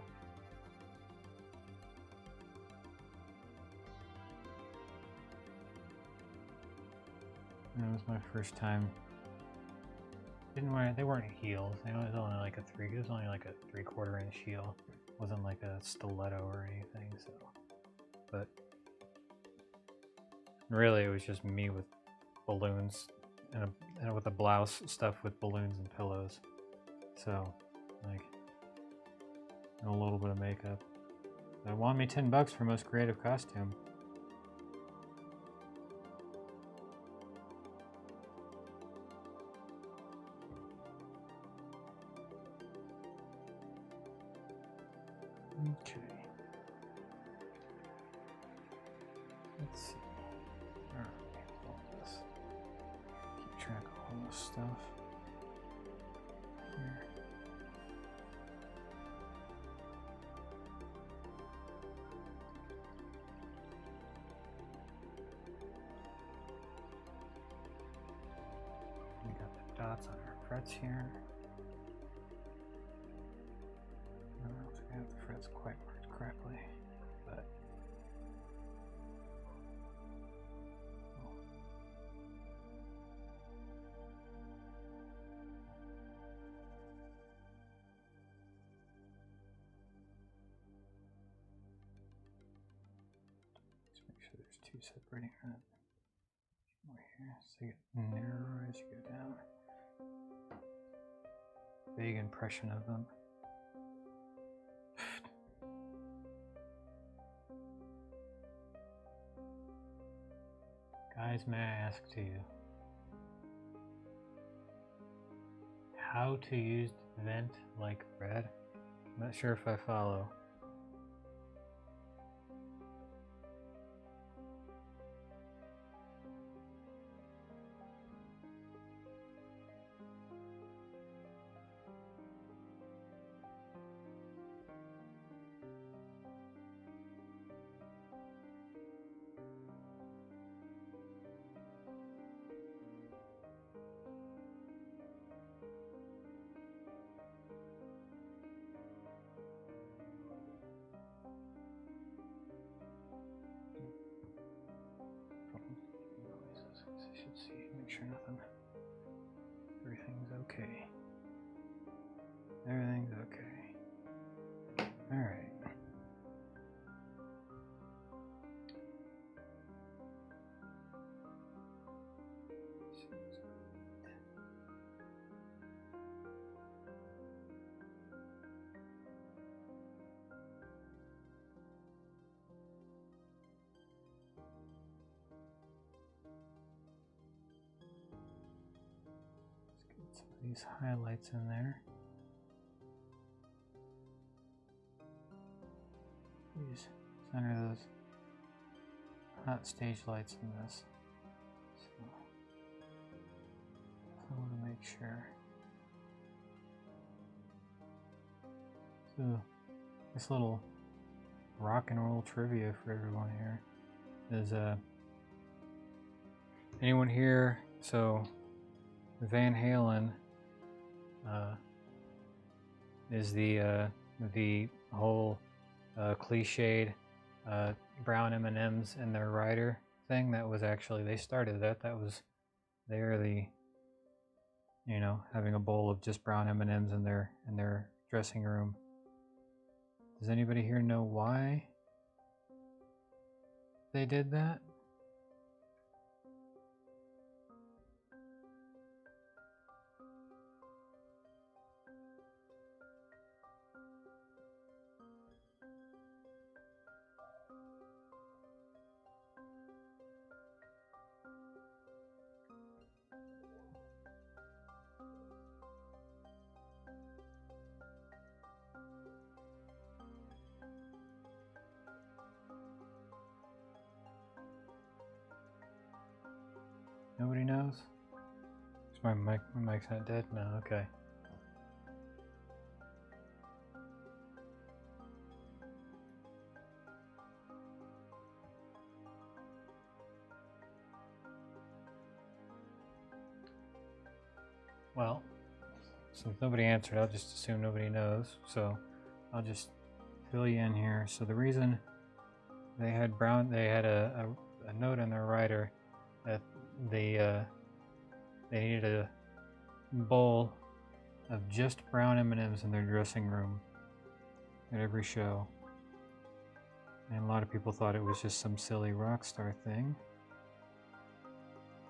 was my first time. They weren't heels. It was only like a 3/4 inch heel. It wasn't like a stiletto or anything. So, but really, it was just me with balloons and with a blouse stuffed with balloons and pillows. So, like, and a little bit of makeup. They wanted me $10 for most creative costume. Okay. Let's see. Alright, all this. Keep track of all this stuff. Here. dots on our frets here. I don't know if we have the frets quite marked correctly, but just make sure there's two separating that. More here, so you get narrower as you go down. Big impression of them. Guys, may I ask to you how to use vent like red? I'm not sure if I follow. Make sure everything's okay. Everything's okay. All right. These highlights in there. Please center those hot stage lights in this. So I want to make sure. So this little rock and roll trivia for everyone here is anyone here? So Van Halen is the whole cliched brown M&Ms in their rider thing. That was actually, they started that. That was, they're the, you know, having a bowl of just brown M&Ms in their dressing room. Does anybody here know why they did that? Nobody knows? Is my mic's not dead? No, okay. Well, since nobody answered, I'll just assume nobody knows. So I'll just fill you in here. So the reason they had a note in their rider that they needed a bowl of just brown M&Ms in their dressing room at every show. And a lot of people thought it was just some silly rock star thing.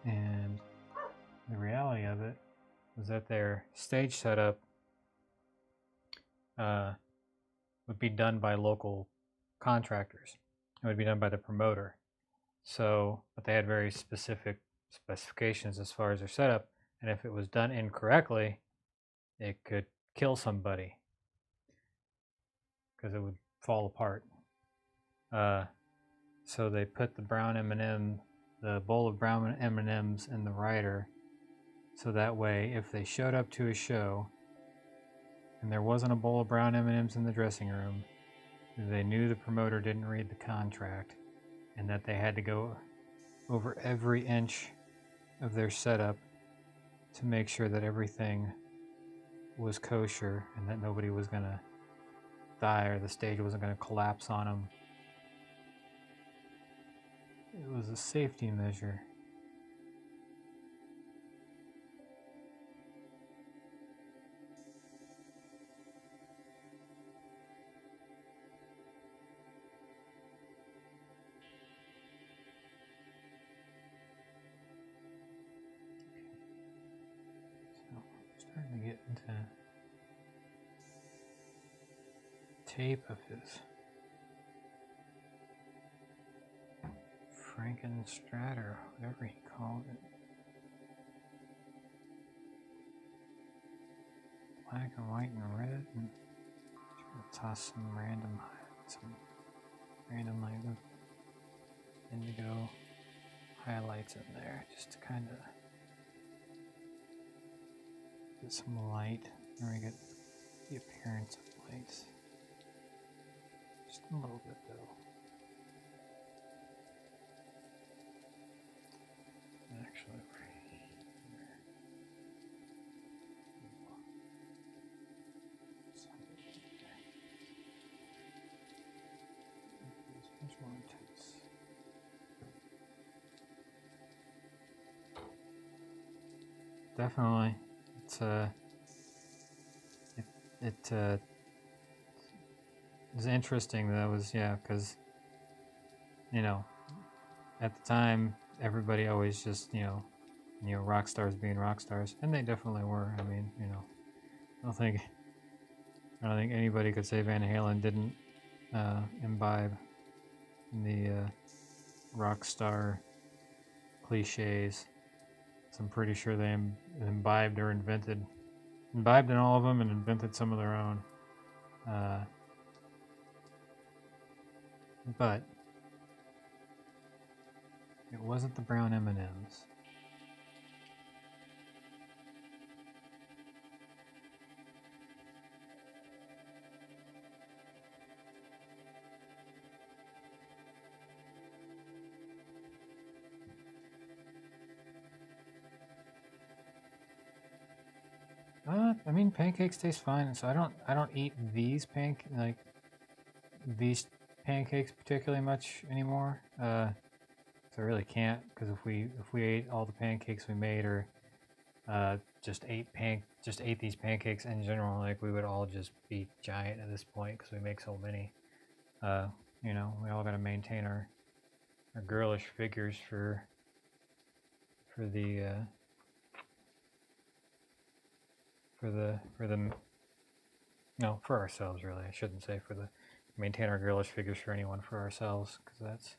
And the reality of it was that their stage setup would be done by local contractors. It would be done by the promoter. So, but they had very specific specifications as far as their setup, and if it was done incorrectly, it could kill somebody because it would fall apart. So they put the brown M&M, the bowl of brown M&Ms in the rider, so that way if they showed up to a show and there wasn't a bowl of brown M&Ms in the dressing room, they knew the promoter didn't read the contract and that they had to go over every inch of their setup to make sure that everything was kosher and that nobody was going to die or the stage wasn't going to collapse on them. It was a safety measure. Starting to get into tape of his Frankenstratter, whatever he called it. Black and white and red, and try to toss some random like indigo highlights in there, just to kind of get some light, or we get the appearance of lights. Just a little bit though. Actually, right here. Much more intense. Definitely, it's interesting. That was, yeah, because you know, at the time everybody always just rock stars being rock stars, and they definitely were. I mean, I don't think anybody could say Van Halen didn't imbibe the rock star cliches. So I'm pretty sure they imbibed in all of them and invented some of their own. But it wasn't the brown M&Ms. I mean, pancakes taste fine, so I don't eat these pancakes particularly much anymore. So I really can't, because if we ate all the pancakes we made, or just ate these pancakes in general, like, we would all just be giant at this point because we make so many. We all got to maintain our girlish figures for ourselves, really. I shouldn't say maintain our girlish figures for anyone, for ourselves, because that's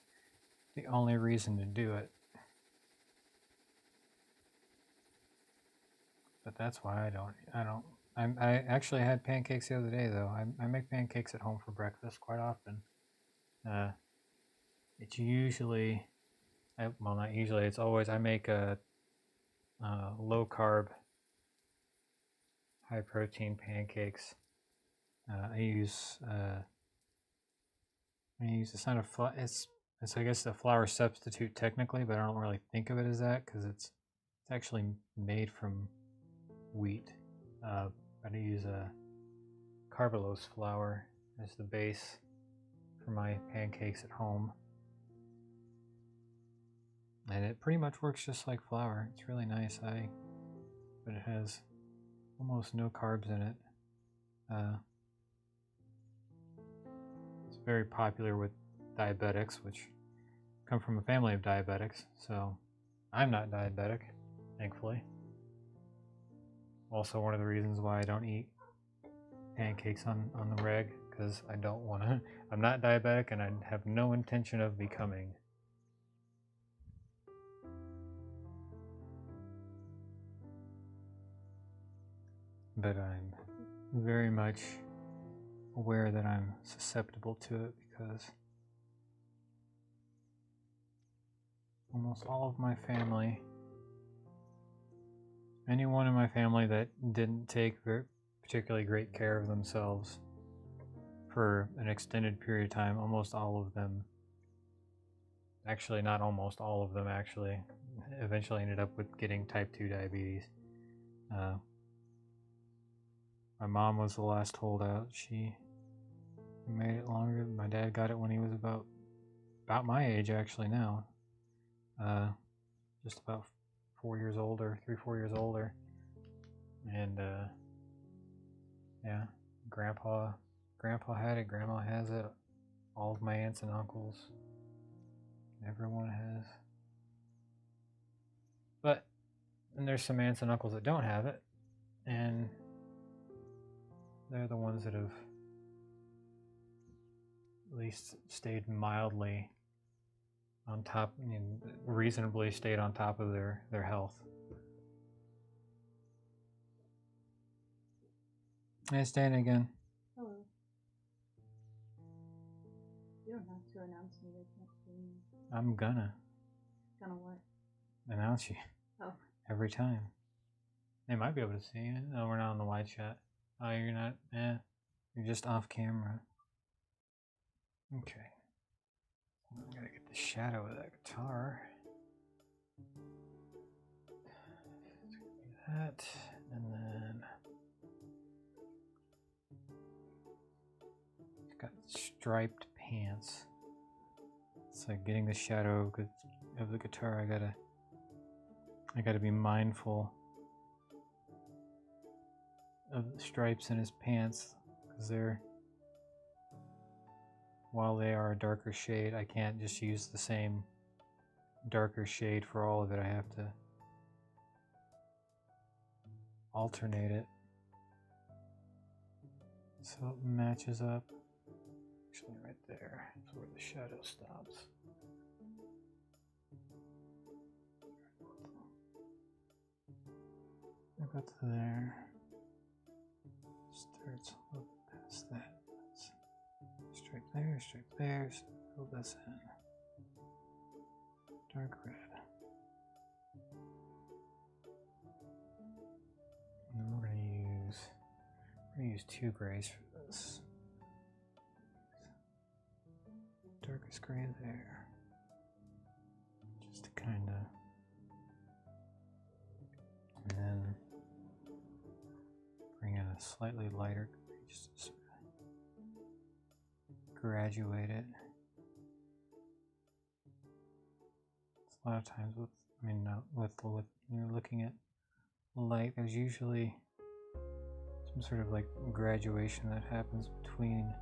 the only reason to do it. But that's why I actually had pancakes the other day, though. I make pancakes at home for breakfast quite often. It's usually, not usually, it's always, I make a low carb, high protein pancakes. I use it's not it's I guess a flour substitute technically, but I don't really think of it as that, because it's actually made from wheat. But I use a carbulose flour as the base for my pancakes at home, and it pretty much works just like flour. It's really nice. But it has almost no carbs in it. It's very popular with diabetics, which come from a family of diabetics, so I'm not diabetic, thankfully. Also, one of the reasons why I don't eat pancakes on the reg, because I don't want to. I'm not diabetic, and I have no intention of becoming. But I'm very much aware that I'm susceptible to it, because almost all of my family, anyone in my family that didn't take particularly great care of themselves for an extended period of time, almost all of them, actually not almost all of them, actually, eventually ended up with getting type 2 diabetes. My mom was the last holdout. She made it longer. My dad got it when he was about my age actually now. Just about 4 years older, 3-4 years older. And yeah, grandpa had it, grandma has it, all of my aunts and uncles, everyone has. But then there's some aunts and uncles that don't have it, and they're the ones that have at least stayed mildly on top, reasonably stayed on top of their health. Hey, Stan again. Hello. You don't have to announce me. They can't see me. I'm gonna. Gonna what? Announce you. Oh. Every time. They might be able to see you. No, we're not on the wide shot. Oh, you're not? You're just off camera. Okay. I gotta get the shadow of that guitar. That, and then it's got striped pants. It's like getting the shadow of the guitar. I gotta be mindful of the stripes in his pants, because while they are a darker shade, I can't just use the same darker shade for all of it. I have to alternate it so it matches up. Actually, right there is where the shadow stops. About to there. Starts a little bit past that. Stripe there, so fill this in. Dark red. And then we're gonna use 2 grays for this. Darkest gray there. Just to kinda, and then bring in a slightly lighter gray just to sort of graduate it. A lot of times with when you're looking at light, there's usually some sort of like graduation that happens between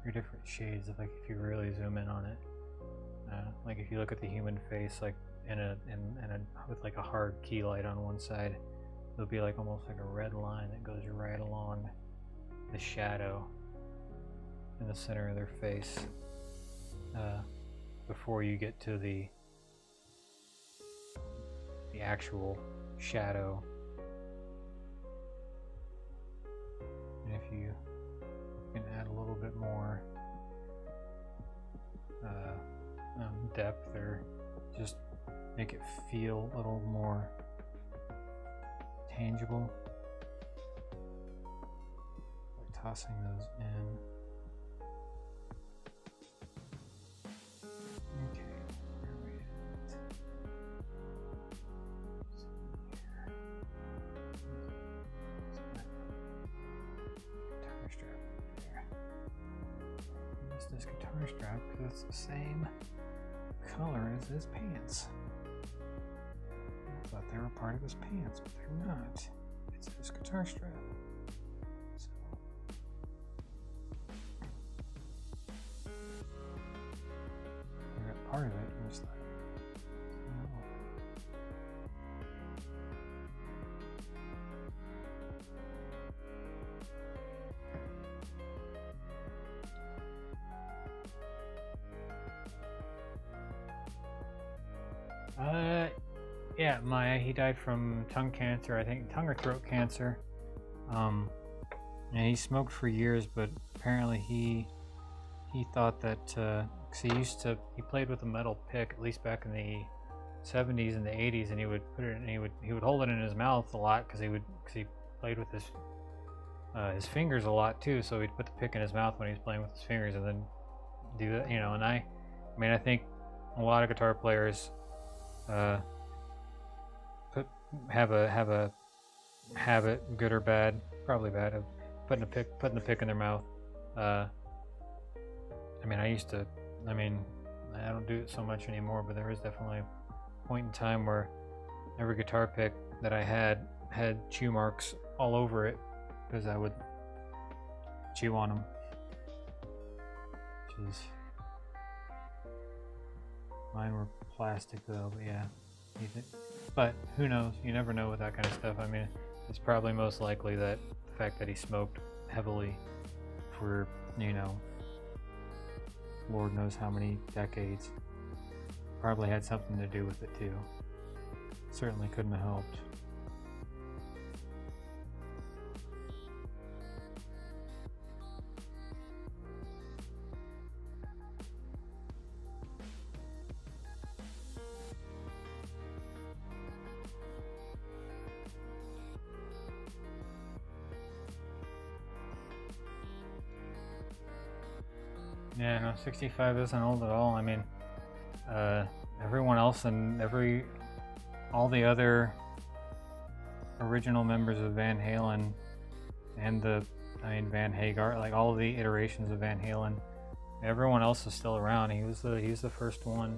your different shades of, like, if you really zoom in on it. Like if you look at the human face, like with like a hard key light on one side, there'll be like almost like a red line that goes right along the shadow in the center of their face before you get to the actual shadow. And if you can add a little bit more depth, or just make it feel a little more tangible by tossing those in. Okay, where are we at? Guitar strap right there. Use this guitar strap because it's the same color as his pants. I thought they were part of his pants, but they're not. It's his guitar strap. So I got part of it and just like, yeah, he died from tongue cancer, I think tongue or throat cancer. And he smoked for years, but apparently he thought that because he played with a metal pick, at least back in the 70s and the 80s, and he would put it in, he would hold it in his mouth a lot because he played with his fingers a lot too. So he'd put the pick in his mouth when he was playing with his fingers, and then do that, And I think a lot of guitar players have a habit, good or bad, probably bad, of putting the pick in their mouth. I mean, I don't do it so much anymore, but there was definitely a point in time where every guitar pick that I had chew marks all over it because I would chew on them. Which is, mine were plastic though, but yeah. But who knows? You never know with that kind of stuff. I mean, it's probably most likely that the fact that he smoked heavily for, you know, Lord knows how many decades probably had something to do with it too. Certainly couldn't have helped. Yeah, no, 65 isn't old at all. I mean, everyone else and all the other original members of Van Halen and Van Hagar, like all the iterations of Van Halen, everyone else is still around. He's the first one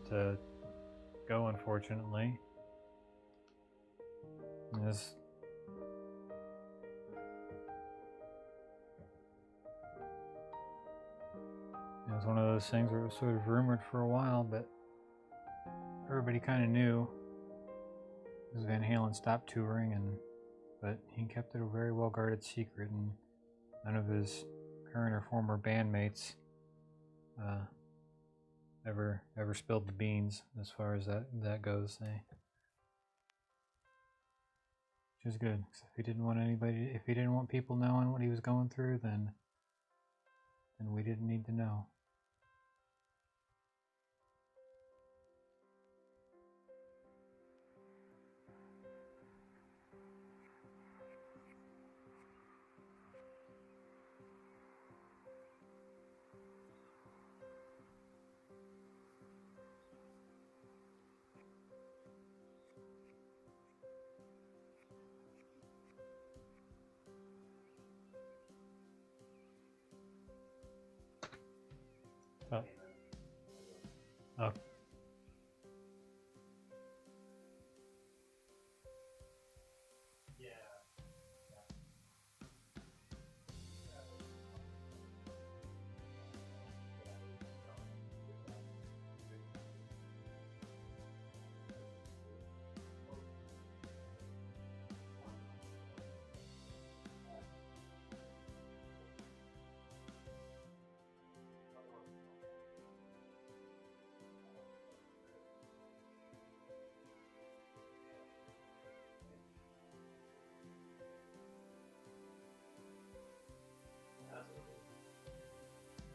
to go, unfortunately. It was one of those things where it was sort of rumored for a while, but everybody kind of knew because Van Halen stopped touring, but he kept it a very well guarded secret, and none of his current or former bandmates ever spilled the beans as far as that goes. Which is good. If he didn't want people knowing what he was going through, then we didn't need to know. Oh.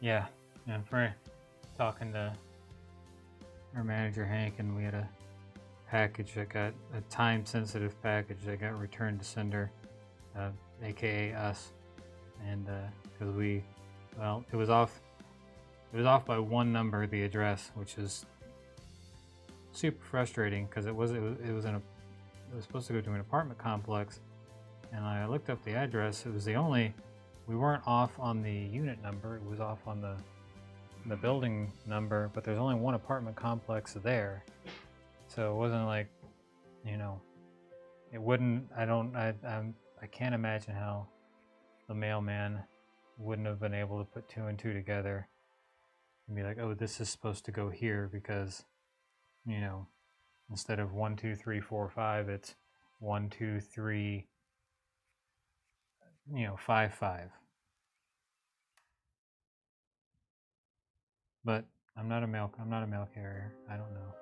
Yeah, for talking to our manager Hank, and we had a package that got a time-sensitive package that got returned to sender, aka us, and because it was off by one number, the address, which is super frustrating because it was supposed to go to an apartment complex, and I looked up the address. It was we weren't off on the unit number, it was off on the building number, but there's only one apartment complex there. So it wasn't like, it wouldn't, I can't imagine how the mailman wouldn't have been able to put two and two together and be like, oh, this is supposed to go here because, instead of 1, 2, 3, 4, 5, it's 1, 2, 3, 5, 5. But I'm not a mail carrier. I don't know.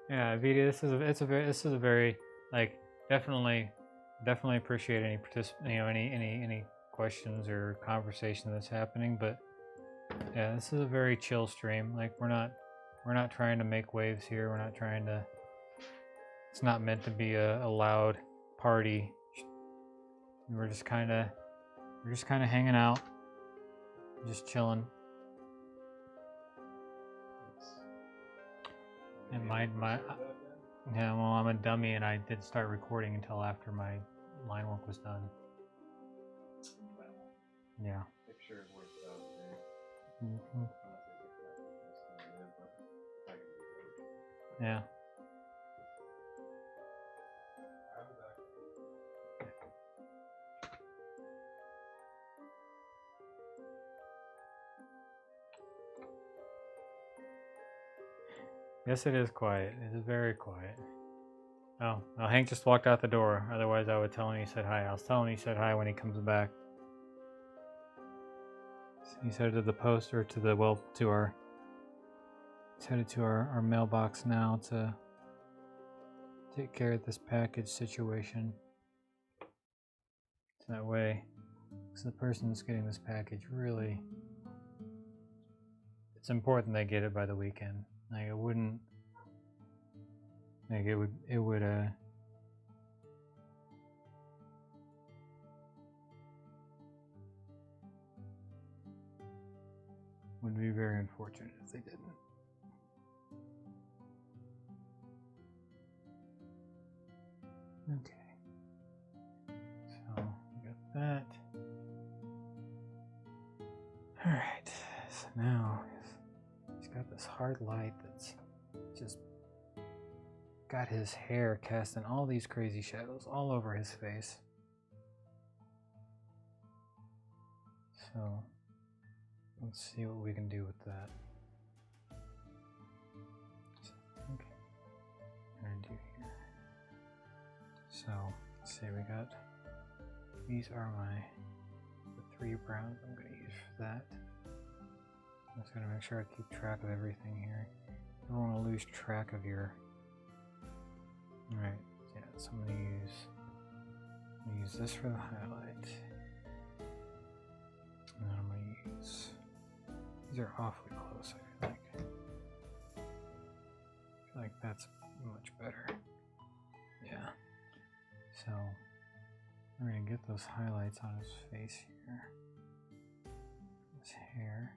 Yeah, Vita, this is a very like definitely appreciate any questions or conversation that's happening, but yeah, this is a very chill stream. Like we're not We're not trying to make waves here. We're not trying to. It's not meant to be a loud party. We're just kind of hanging out, just chilling. And yeah, well, I'm a dummy, and I didn't start recording until after my line work was done. Yeah. Picture worth thousand. Mm-hmm. Yeah. Yes, it is quiet. It is very quiet. Oh, well, Hank just walked out the door. Otherwise, I would tell him he said hi. I'll tell him he said hi when he comes back. He's headed to the post, or to the, well, to our, he's headed to our mailbox now to take care of this package situation. So that way, because the person that's getting this package really, it's important they get it by the weekend. Like, it wouldn't, like, it would be very unfortunate if they didn't. Okay. So, we got that. Alright, so now he's got this hard light that's just got his hair casting all these crazy shadows all over his face. So let's see what we can do with that. So I think I'm gonna do here. So let's see, we got, these are the 3 browns I'm gonna use for that. I'm just gonna make sure I keep track of everything here. I don't want to lose track of your. Alright, yeah, so I'm gonna use this for the highlight. And then I'm gonna use, these are awfully close, I feel like that's much better. Yeah. So we're gonna get those highlights on his face here. His hair.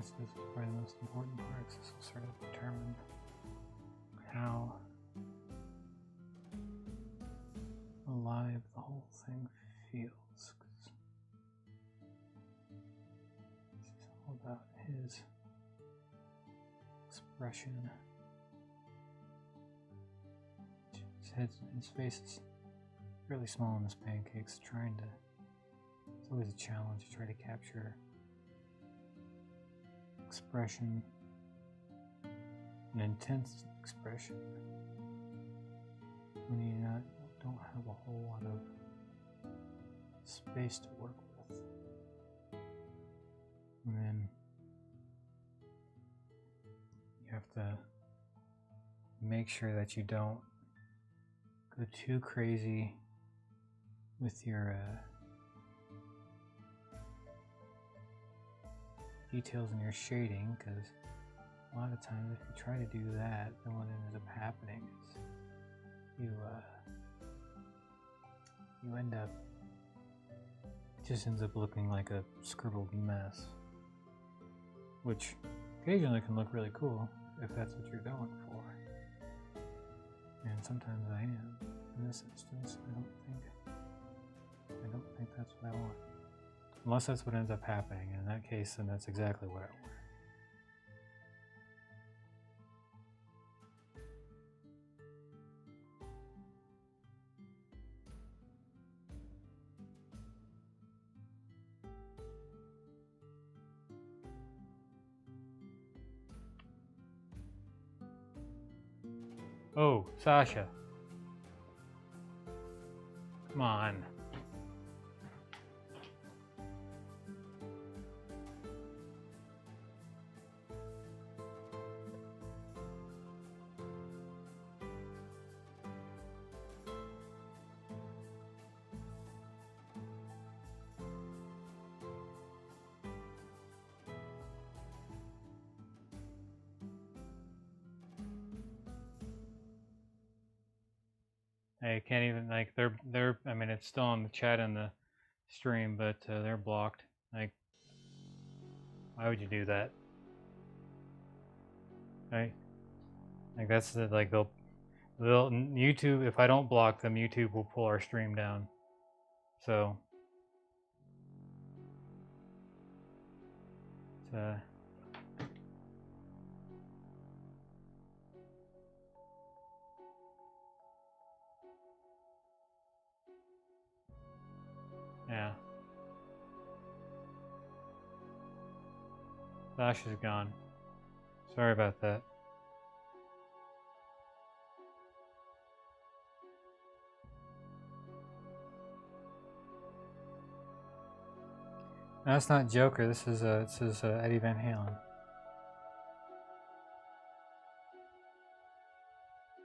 This is probably the most important part, because this will sort of determine how alive the whole thing feels. This is all about his expression. His face is really small in this Pancakes. It's always a challenge to try to capture expression, an intense expression, when you don't have a whole lot of space to work with. And then you have to make sure that you don't go too crazy with your details in your shading, because a lot of times if you try to do that, then what ends up happening is you end up, it just ends up looking like a scribbled mess, which occasionally can look really cool if that's what you're going for. And sometimes I am. In this instance, I don't think that's what I want. Unless that's what ends up happening. And in that case, then that's exactly what I want. Oh, Sasha. Come on. I can't even, like, they're I mean, it's still on the chat in the stream, but they're blocked. Like, why would you do that? Right? Like, that's the, like, they'll YouTube, if I don't block them, YouTube will pull our stream down. So it's yeah. Sasha's gone. Sorry about that. No, that's not Joker. This is Eddie Van Halen.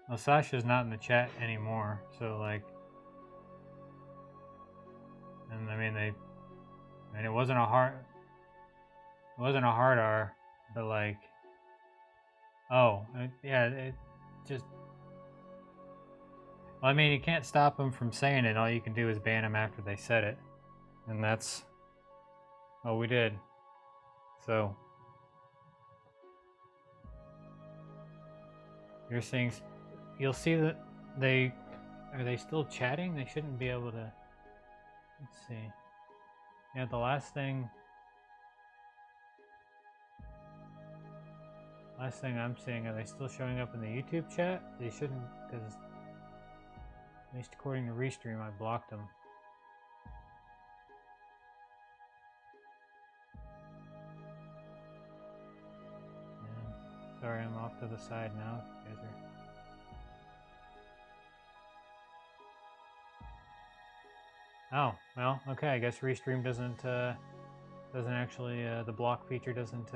Well, Sasha's not in the chat anymore, so like, and I mean it wasn't a hard R, but like, oh yeah, it just. Well, I mean, you can't stop them from saying it. All you can do is ban them after they said it, and that's. Oh, we did. So you're seeing, you'll see that are they still chatting? They shouldn't be able to. Let's see. Yeah, the last thing I'm seeing, are they still showing up in the YouTube chat? They shouldn't, because at least according to Restream, I blocked them. Yeah. Sorry, I'm off to the side now. You guys are... Oh, well, okay. I guess Restream doesn't actually the block feature doesn't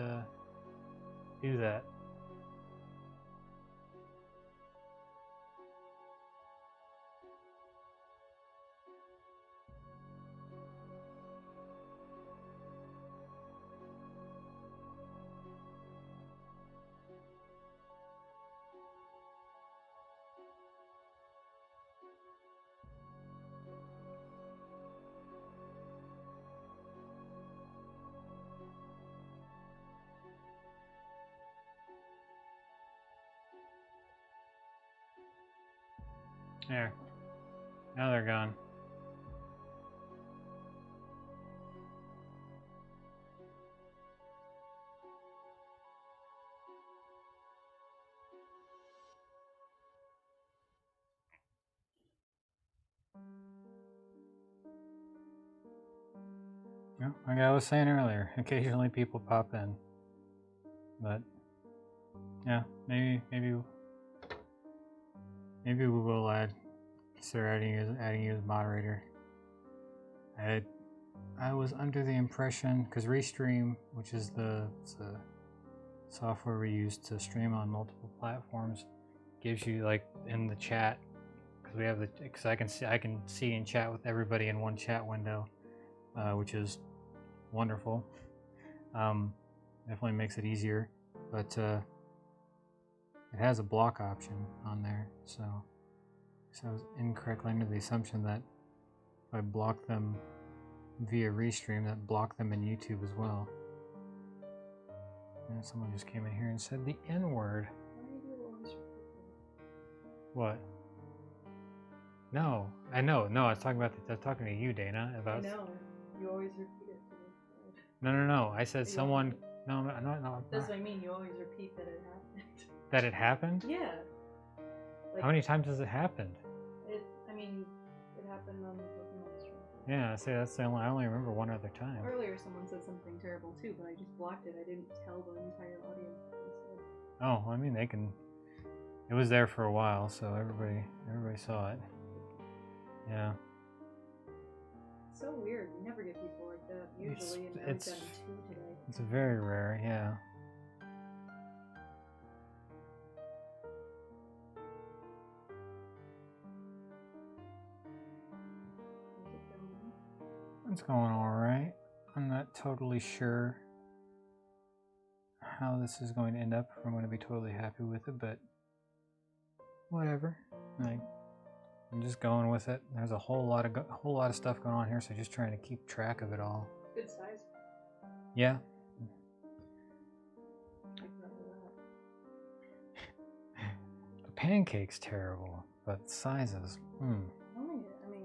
do that. There. Now they're gone. Yeah, like I was saying earlier, occasionally people pop in. But yeah, maybe we will consider adding you as moderator. I was under the impression, because Restream, which is the software we use to stream on multiple platforms, gives you, like, in the chat, because we have because I can see and chat with everybody in one chat window, which is wonderful. Definitely makes it easier, but it has a block option on there, so I was incorrectly under the assumption that if I block them via Restream, that blocked them in YouTube as well. And someone just came in here and said the N-word. What? No, I know. No, I was talking to you, Dana, about. I know. You always repeat it to me. No. I said someone. No. That's what I mean. You always repeat that it happened. That it happened? Yeah. Like, how many times has it happened? It happened on the Pokemon stream. Yeah, see, that's the only. I only remember one other time. Earlier, someone said something terrible too, but I just blocked it. I didn't tell the entire audience what they said. Oh, I mean, they can. It was there for a while, so everybody saw it. Yeah. So weird. We never get people like that usually, and now we've gotten 2 today. It's very rare, yeah. It's going alright. I'm not totally sure how this is going to end up, if I'm going to be totally happy with it, but whatever. Like, I'm just going with it. There's a whole lot of stuff going on here, so just trying to keep track of it all. Good size. Yeah. The pancake's terrible, but sizes. I mean,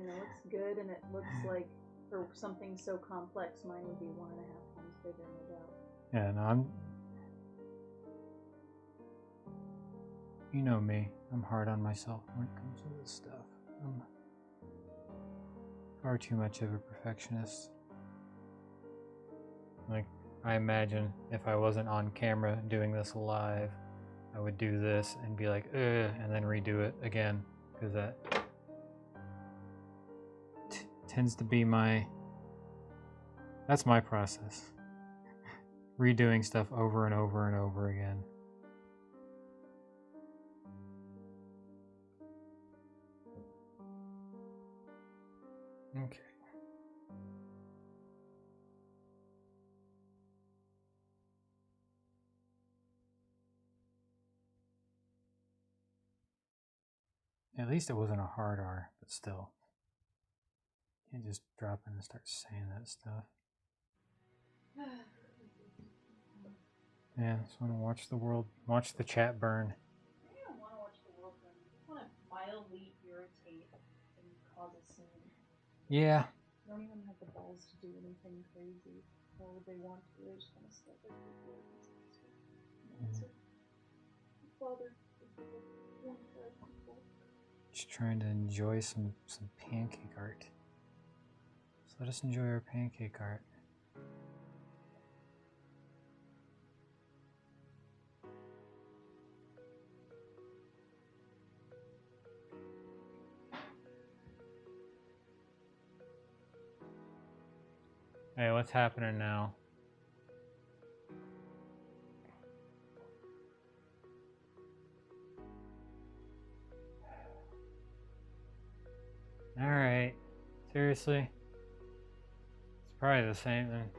it looks good, and it looks like for something so complex, mine would be 1.5 times bigger, no doubt. Yeah, no, you know me. I'm hard on myself when it comes to this stuff. I'm far too much of a perfectionist. Like, I imagine if I wasn't on camera doing this live, I would do this and be like, ugh, and then redo it again, because that tends to be that's my process. Redoing stuff over and over and over again. Okay. At least it wasn't a hard R, but still. You can't just drop in and start saying that stuff. Yeah, just want to watch the chat burn. I don't want to watch the world burn. I just want to mildly irritate and cause a scene. Yeah. They don't even have the balls to do anything crazy. Or would they want to? They just want to step at people and stuff. Father, people. Just trying to enjoy some pancake art. So let us enjoy our pancake art. Hey, what's happening now? Alright. Seriously? It's probably the same then.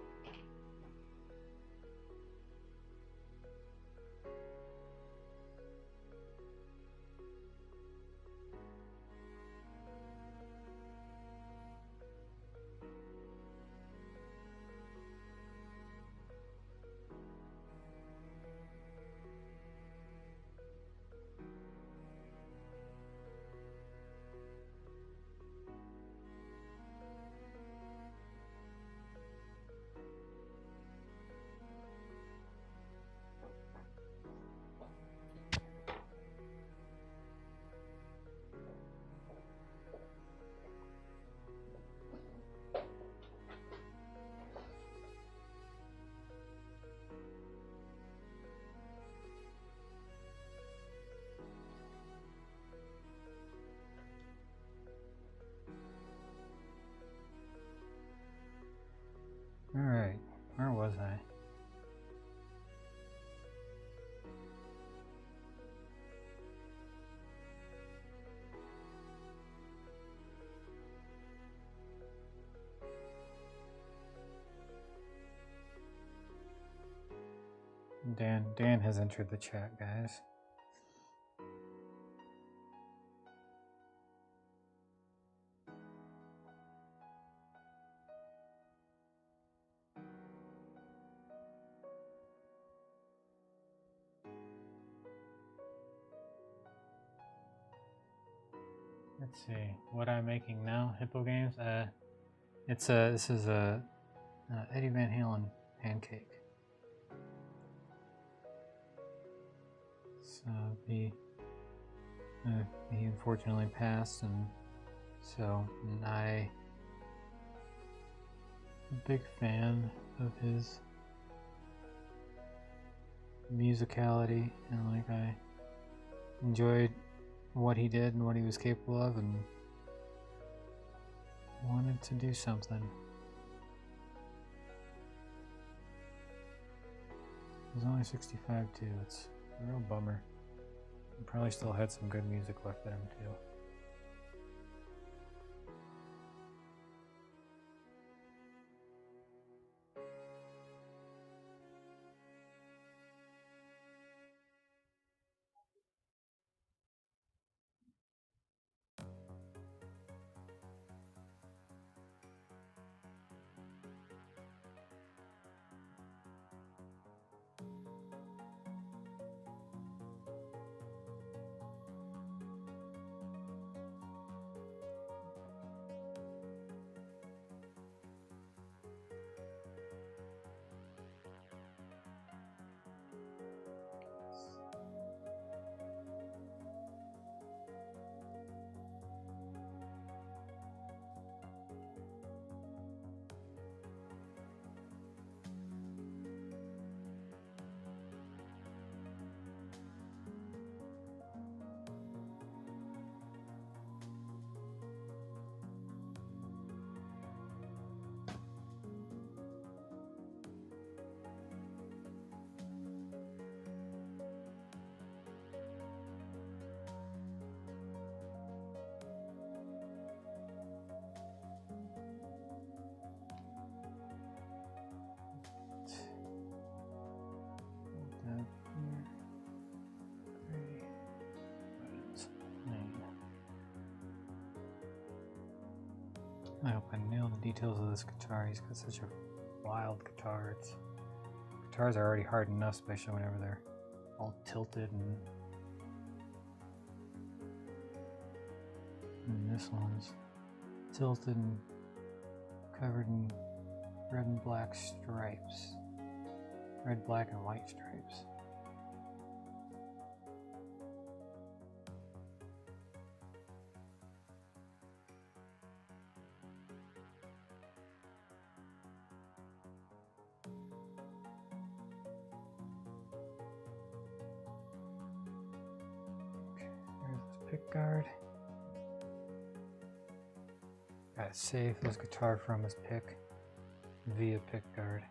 Alright, where was I? Dan has entered the chat, guys. Let's see what I'm making now. Hippo Games. This is a Eddie Van Halen Pancake. So he unfortunately passed, and so I'm a big fan of his musicality, and like I enjoyed what he did and what he was capable of, and wanted to do something. He was only 65 too. It's a real bummer. He probably still had some good music left in him too. I hope I nail the details of this guitar. He's got such a wild guitar. Guitars are already hard enough, especially whenever they're all tilted, and this one's tilted and covered in red and black stripes. Red, black, and white stripes. Pick guard. Gotta save his guitar from his pick via pick guard.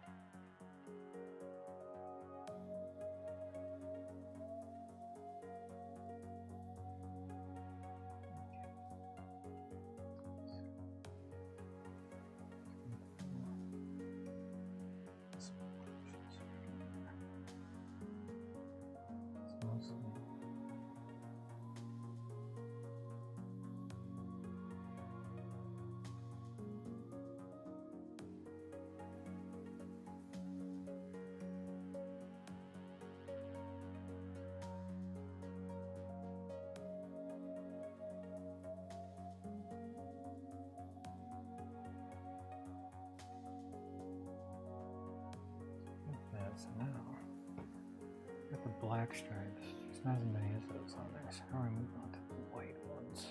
So now, got the black stripes. There's not as many as those on there, so how do I move on to the white ones?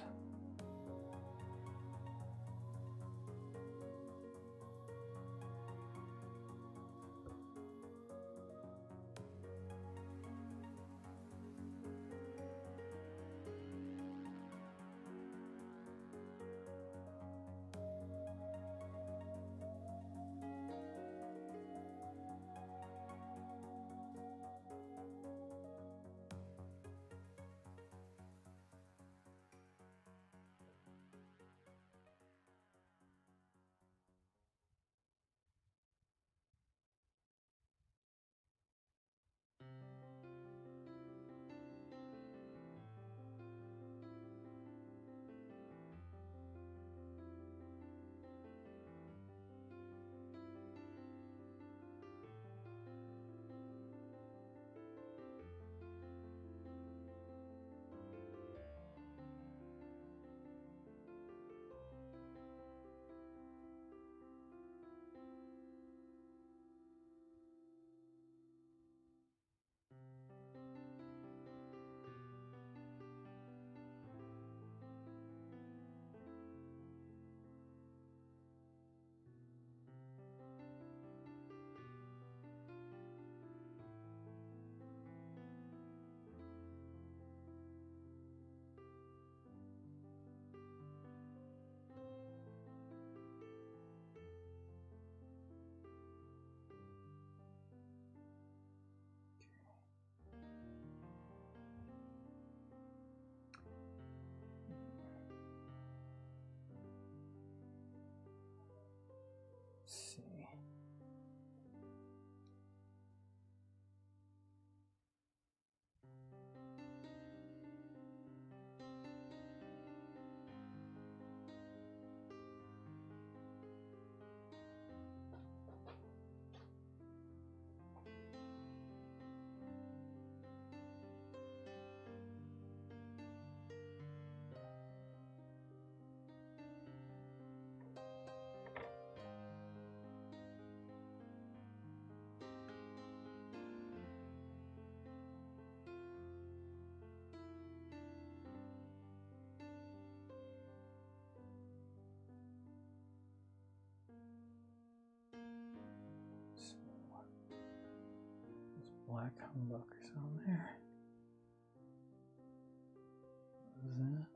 black humbucker on there. What was that?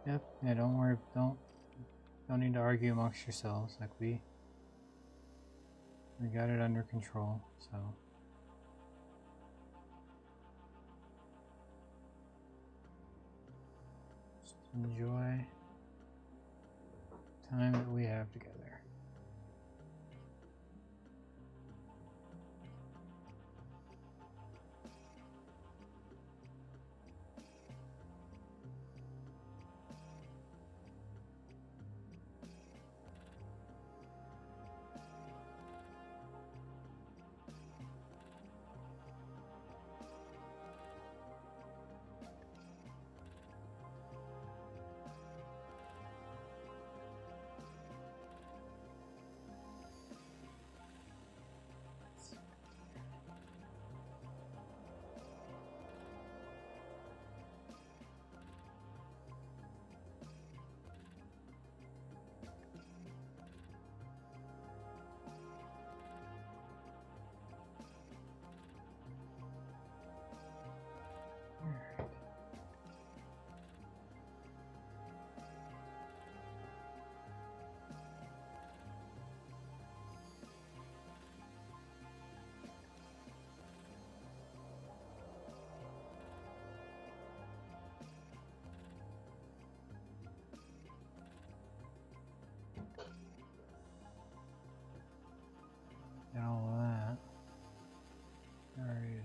Yep. Yeah. Don't worry. Don't need to argue amongst yourselves. Like we got it under control. So. Just enjoy the time that we have together. Got all of that. Ready to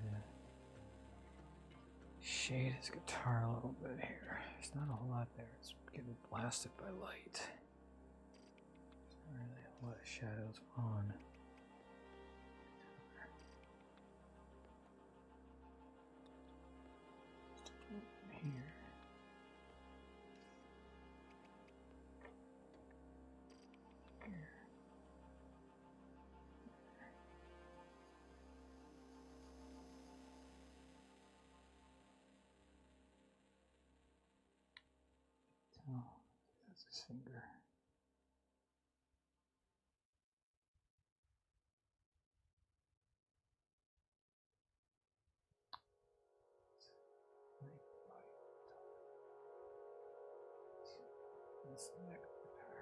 shade his guitar a little bit here. There's not a whole lot there. It's getting blasted by light. There's not really a whole lot of shadows on. Here. Oh, that's his finger. That's the neck of the guitar.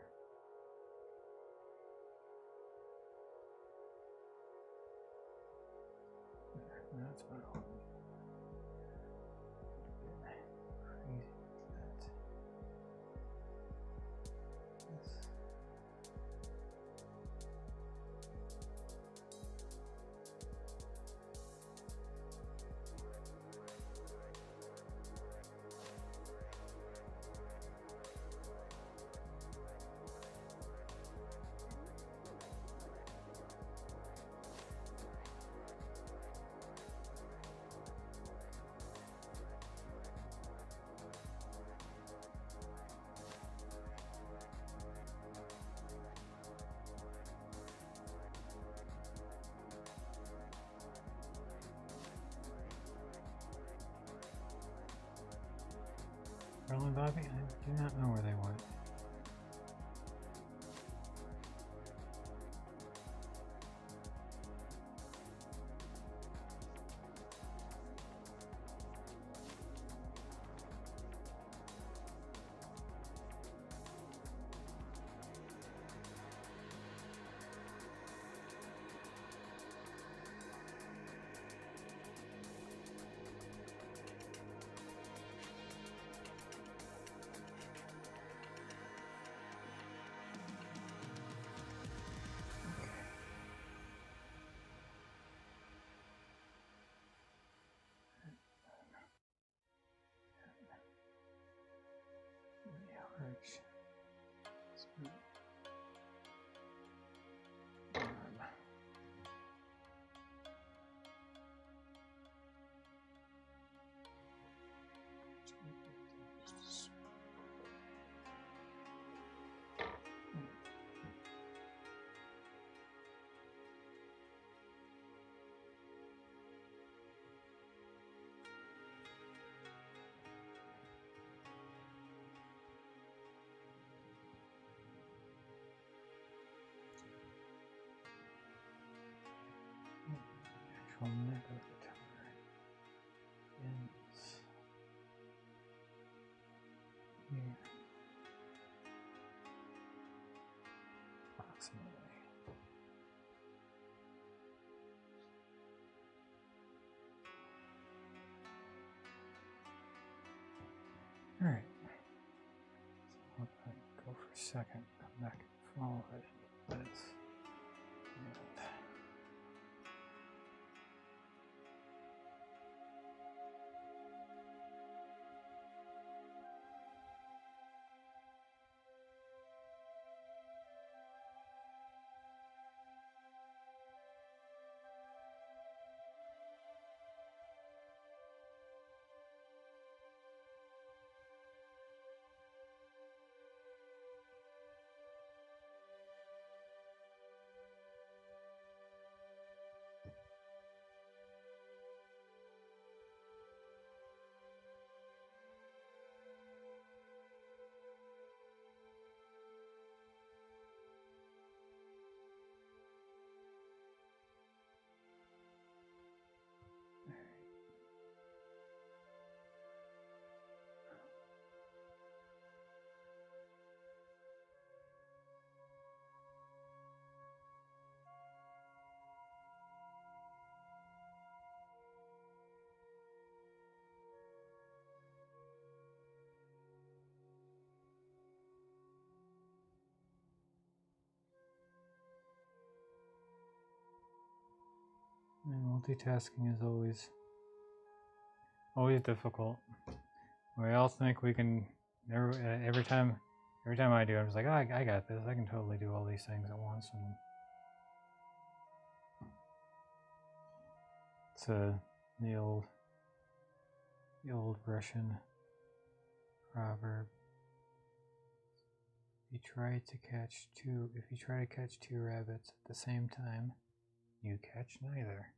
There, that's about all. Crazy with that. Earl and Bobby? I do not know where they went. from neck of guitar ends here, approximately. All right. So I'll go for a second, come back and follow it, but it's and multitasking is always difficult. We all think we can. Every time I do, I'm just like, oh, I got this. I can totally do all these things at once. And it's the old Russian proverb. If you try to catch two rabbits at the same time, you catch neither.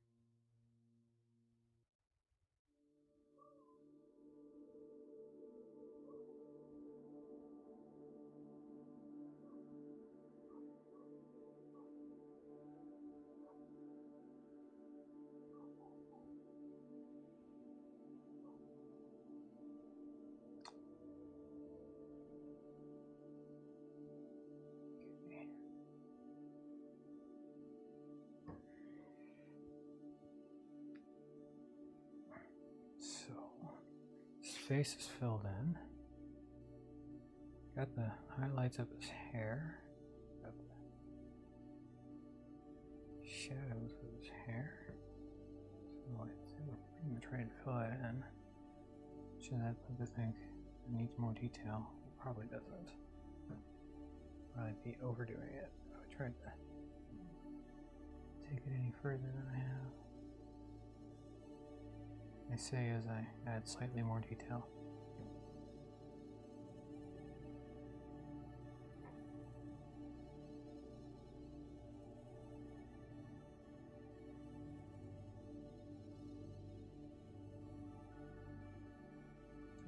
So, his face is filled in. Got the highlights of his hair. Got the shadows of his hair. So I think we're pretty much ready to fill that in. Should I think it needs more detail? It probably doesn't. Probably be overdoing it if I tried to take it any further than I have. I say as I add slightly more detail.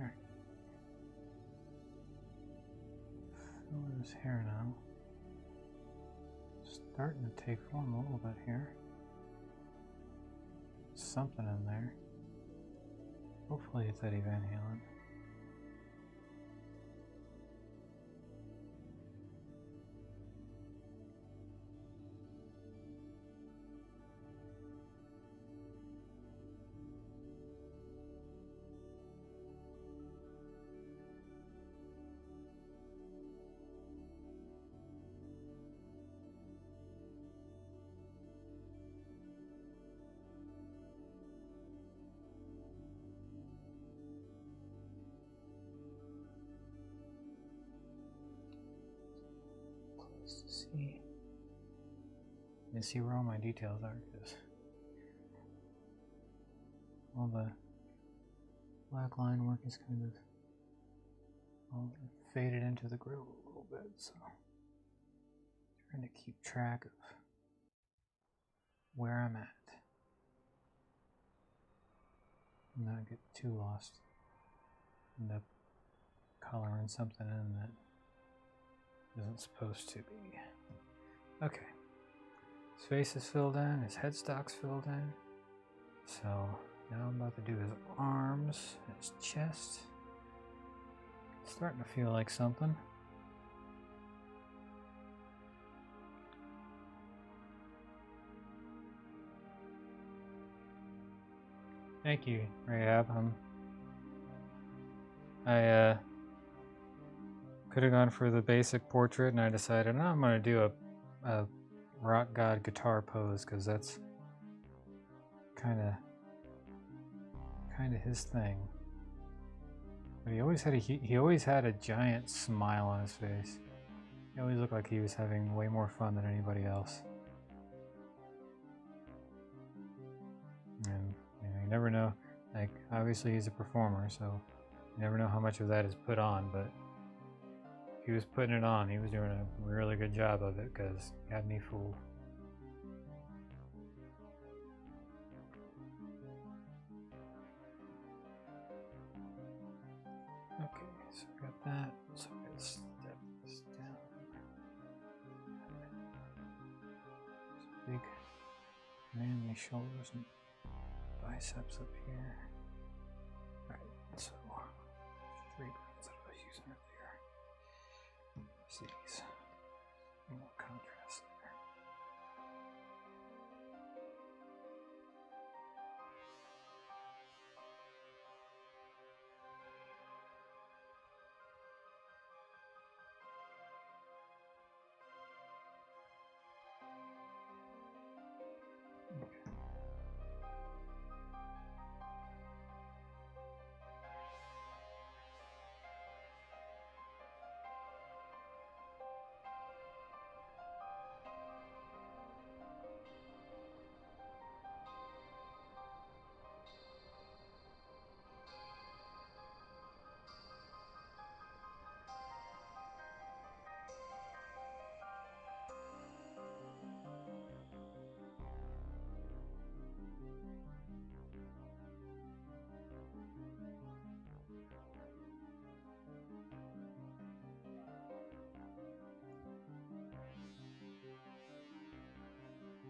Alright. Fill in his hair now. Starting to take form a little bit here. Something in there. Hopefully it's Eddie Van Halen. See where all my details are, because all the black line work is kind of all faded into the grill a little bit, so trying to keep track of where I'm at and not get too lost. End up coloring something in that isn't supposed to be. Okay. His face is filled in, his headstock's filled in. So now I'm about to do his arms, his chest. It's starting to feel like something. Thank you, Rahab. I could have gone for the basic portrait, and I decided, no, I'm going to do a rock god guitar pose because that's kind of his thing. But he always had a giant smile on his face. He always looked like he was having way more fun than anybody else. And you never know. Like, obviously he's a performer, so you never know how much of that is put on, but he was putting it on. He was doing a really good job of it because he had me fooled. Okay, so we got that. So we gotta step this down. Big manly shoulders and biceps up here. Alright, so 3 buttons that I was using earlier. See these. More contrast there.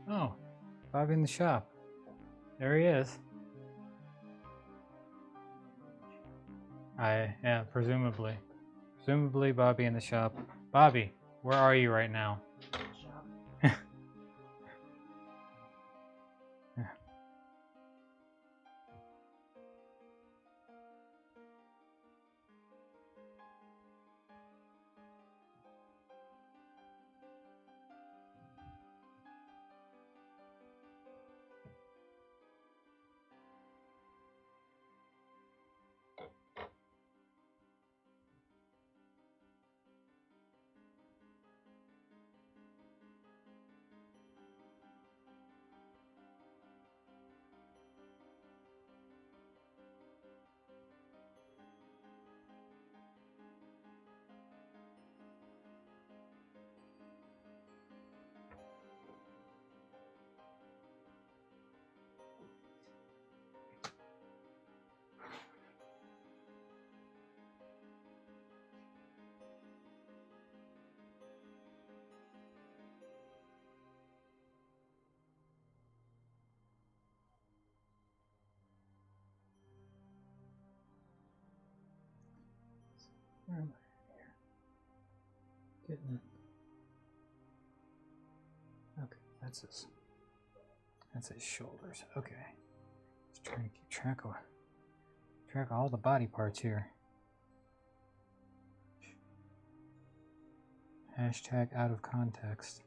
Oh, Bobby in the shop. There he is. Yeah, presumably. Presumably Bobby in the shop. Bobby, where are you right now? Where am I here? Getting. Okay, that's his shoulders. Okay. Just trying to keep track of all the body parts here. Hashtag out of context.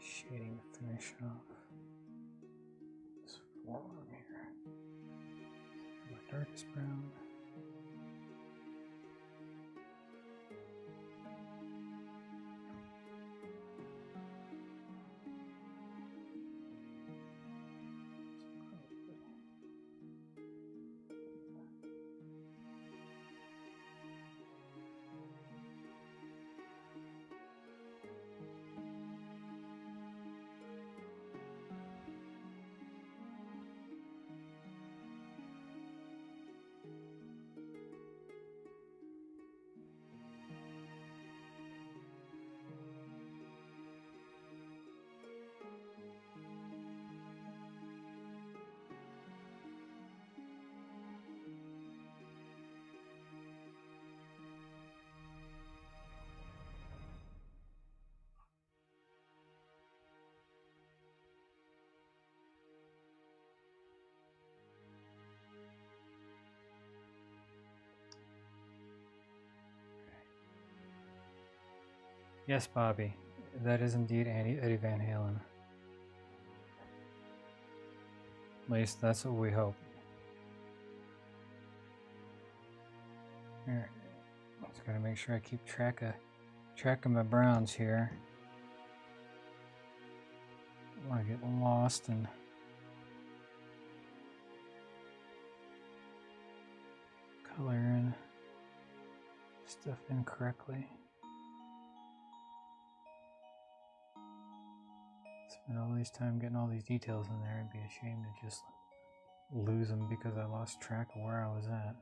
Shading to finish off this forearm here. My darkest brown. Yes, Bobby. That is indeed Eddie Van Halen. At least that's what we hope. Here, just gotta make sure I keep track of my browns here. I don't want to get lost and color in stuff incorrectly. Spend all this time getting all these details in there. It'd be a shame to just lose them because I lost track of where I was at.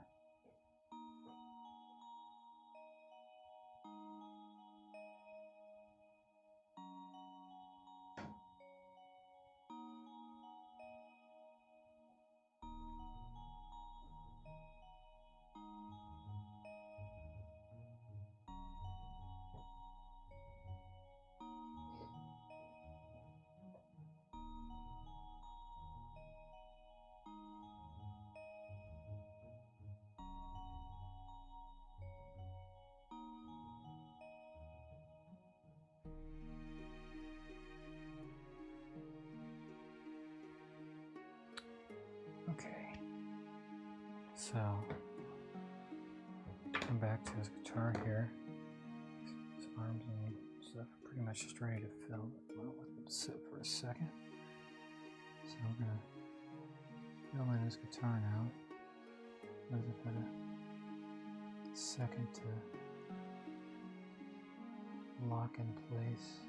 Okay, so come back to his guitar here. His arms and stuff are pretty much just ready to fill, but I'll let it sit for a second. So we're gonna fill in his guitar now. Give it a second to lock in place.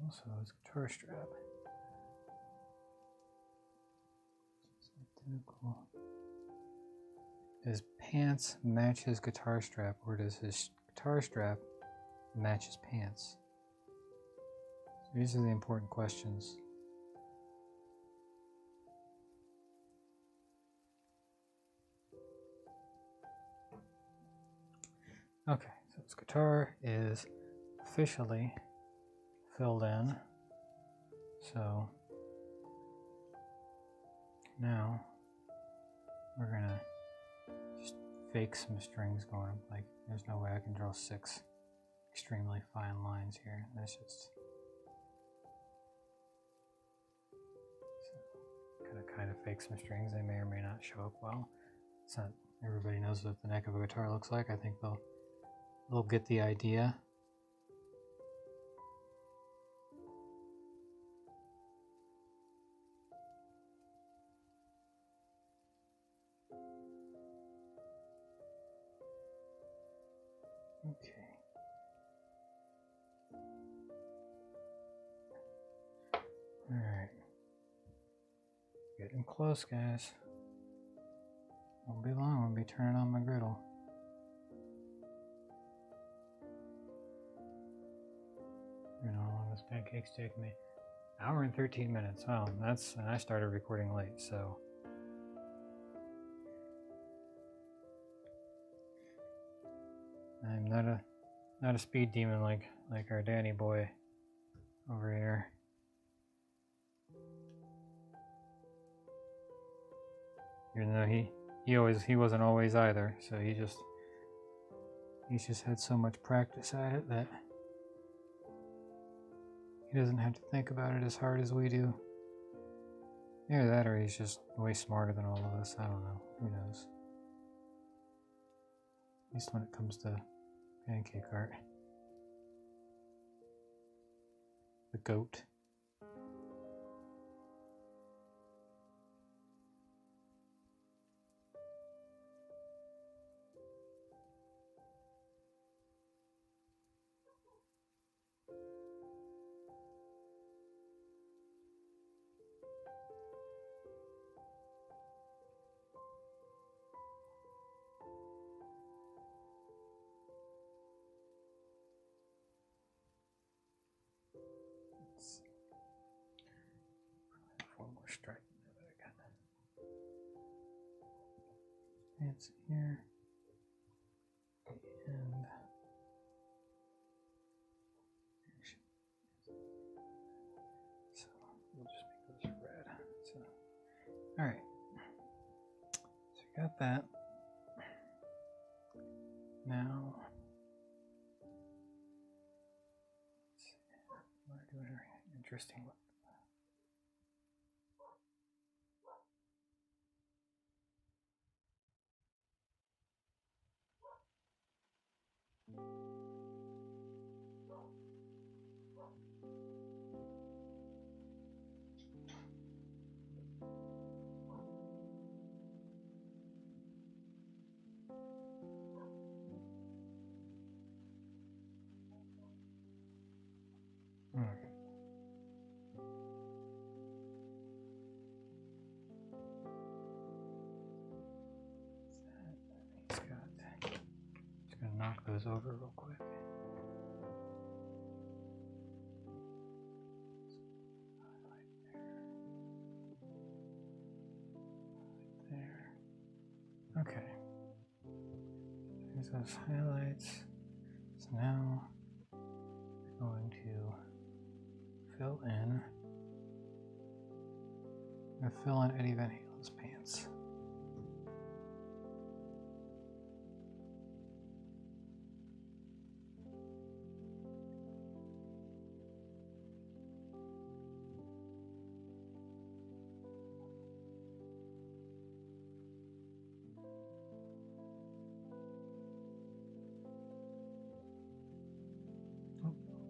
Also, his guitar strap. It's identical. His pants match his guitar strap, or does his guitar strap match his pants? So these are the important questions. Okay, so his guitar is officially filled in. So now we're gonna just fake some strings going. Like, there's no way I can draw 6 extremely fine lines here. That's just gonna kind of fake some strings. They may or may not show up well. It's not everybody knows what the neck of a guitar looks like. I think they'll get the idea. Okay. All right. Getting close, guys. Won't be long. I'll be turning on my griddle. You know how long this pancake's taking me? Hour and 13 minutes. Oh, and I started recording late, so. I'm not a speed demon like our Danny boy over here. Even though he wasn't always either, so he's just had so much practice at it that he doesn't have to think about it as hard as we do. Either that or he's just way smarter than all of us. I don't know. Who knows? At least when it comes to pancake art. The goat. strike. It's here. And so we'll just make this red. So, all right. So we got that. Now, let's see. I want to do an interesting look. Just gonna knock those over real quick. There. Okay. There's those highlights. So now we're going to fill in. I'm going to fill in Eddie Van Halen's pants.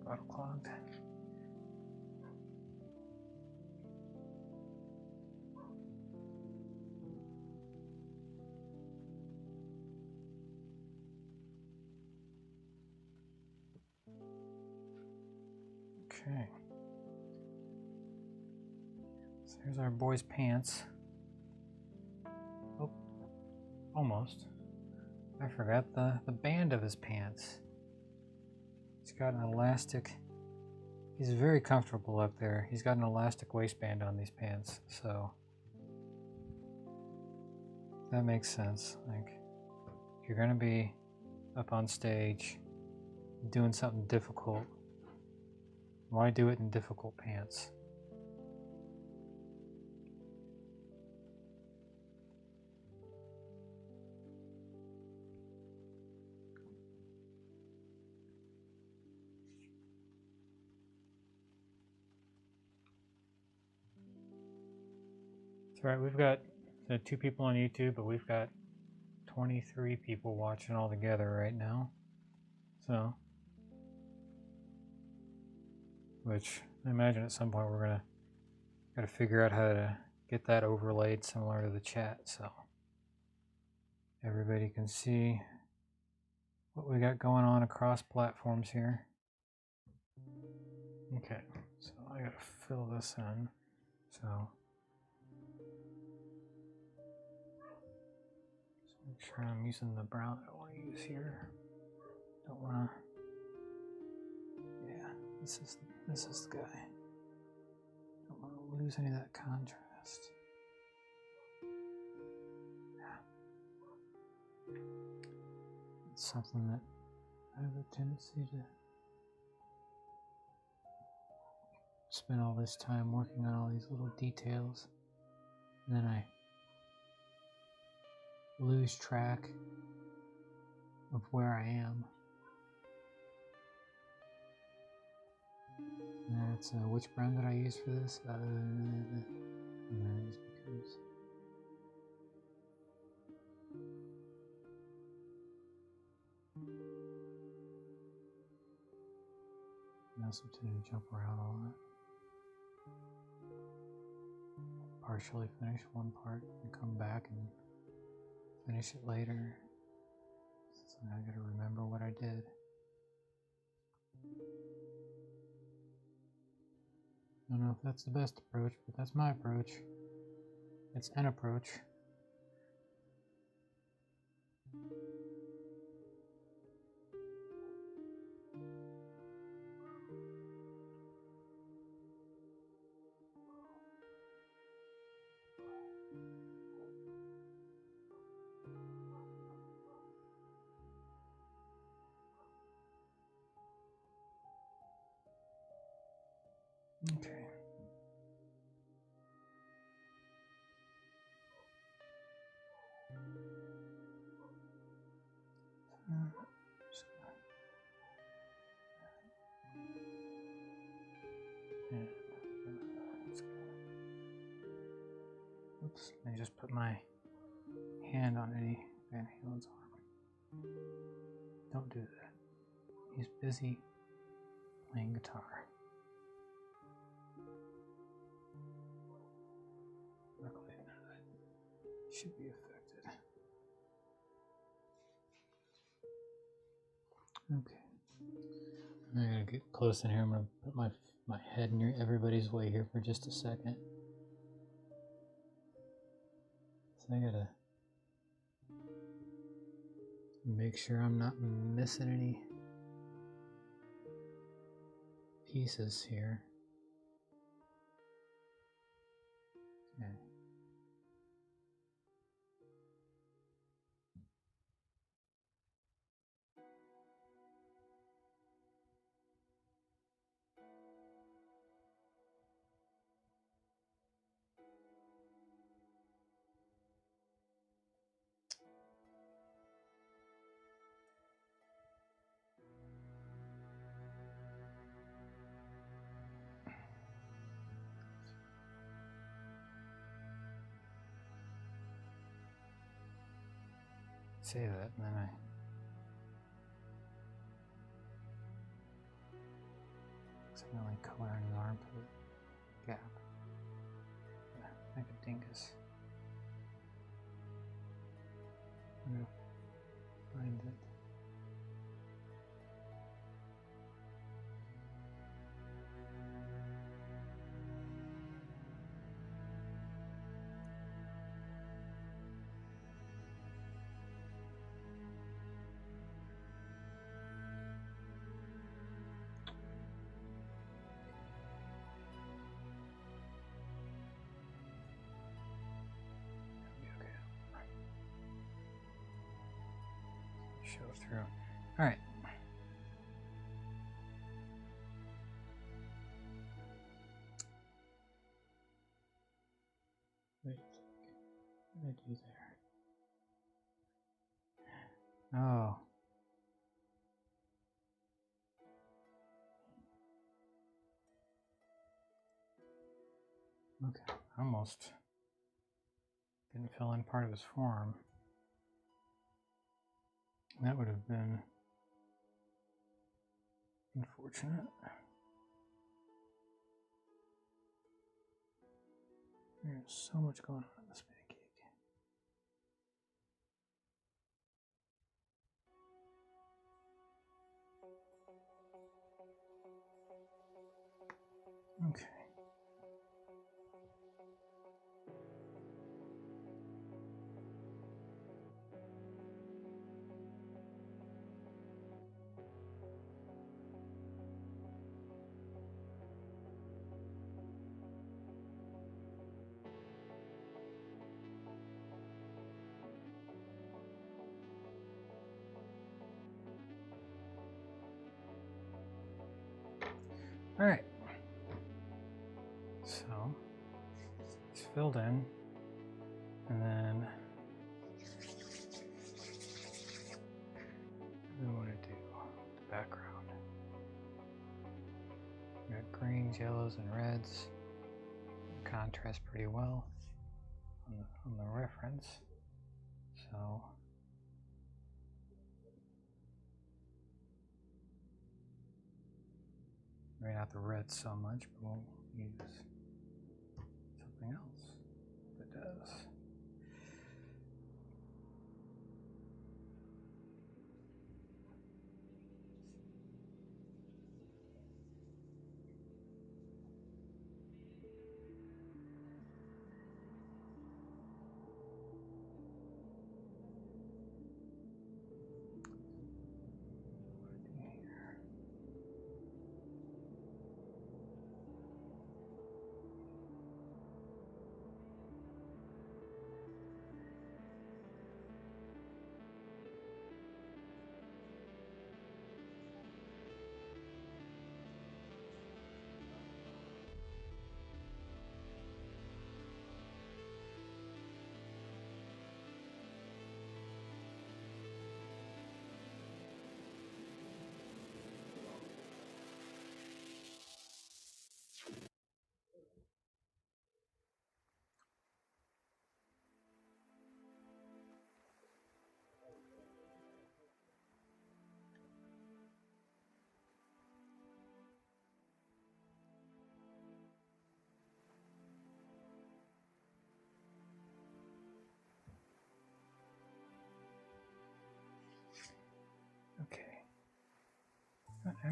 Bottle clogged. Okay. So here's our boy's pants. Oh, almost. I forgot the band of his pants. He's got an elastic. He's very comfortable up there. He's got an elastic waistband on these pants, so that makes sense. Like, if you're gonna be up on stage doing something difficult, why do it in difficult pants? It's all right, we've got 2 people on YouTube, but we've got 23 people watching all together right now. So, which I imagine at some point we're gotta figure out how to get that overlaid similar to the chat, so everybody can see what we got going on across platforms here. Okay, so I gotta fill this in. So just make sure I'm using the brown I want to use here. Don't want to. Yeah, this is the guy. Don't want to lose any of that contrast. Yeah. It's something that I have a tendency to spend all this time working on all these little details, and then I lose track of where I am. And then it's which brown did I use for this? And then just because. I also tend to jump around a lot. Partially finish one part and come back and finish it later. So now I gotta remember what I did. I don't know if that's the best approach, but that's my approach. It's an approach. Okay. Oops, I just put my hand on Eddie Van Halen's arm. Don't do that. He's busy playing guitar. Luckily, none of that should be affected. Okay. I'm gonna get close in here. I'm gonna put my head near everybody's way here for just a second. So I gotta make sure I'm not missing any pieces here. Okay. Say that, and then I accidentally color in his armpit gap. Yeah, like a dingus. I'm gonna find it. Show through. All right. Wait, what did I do there? Oh. Okay, almost didn't fill in part of his form. That would have been unfortunate. There's so much going on in this pancake. Okay. All right. So it's filled in, and then we want to do the background. We got greens, yellows, and reds. Contrast pretty well on the reference. So maybe not the red so much, but we'll use something else that does.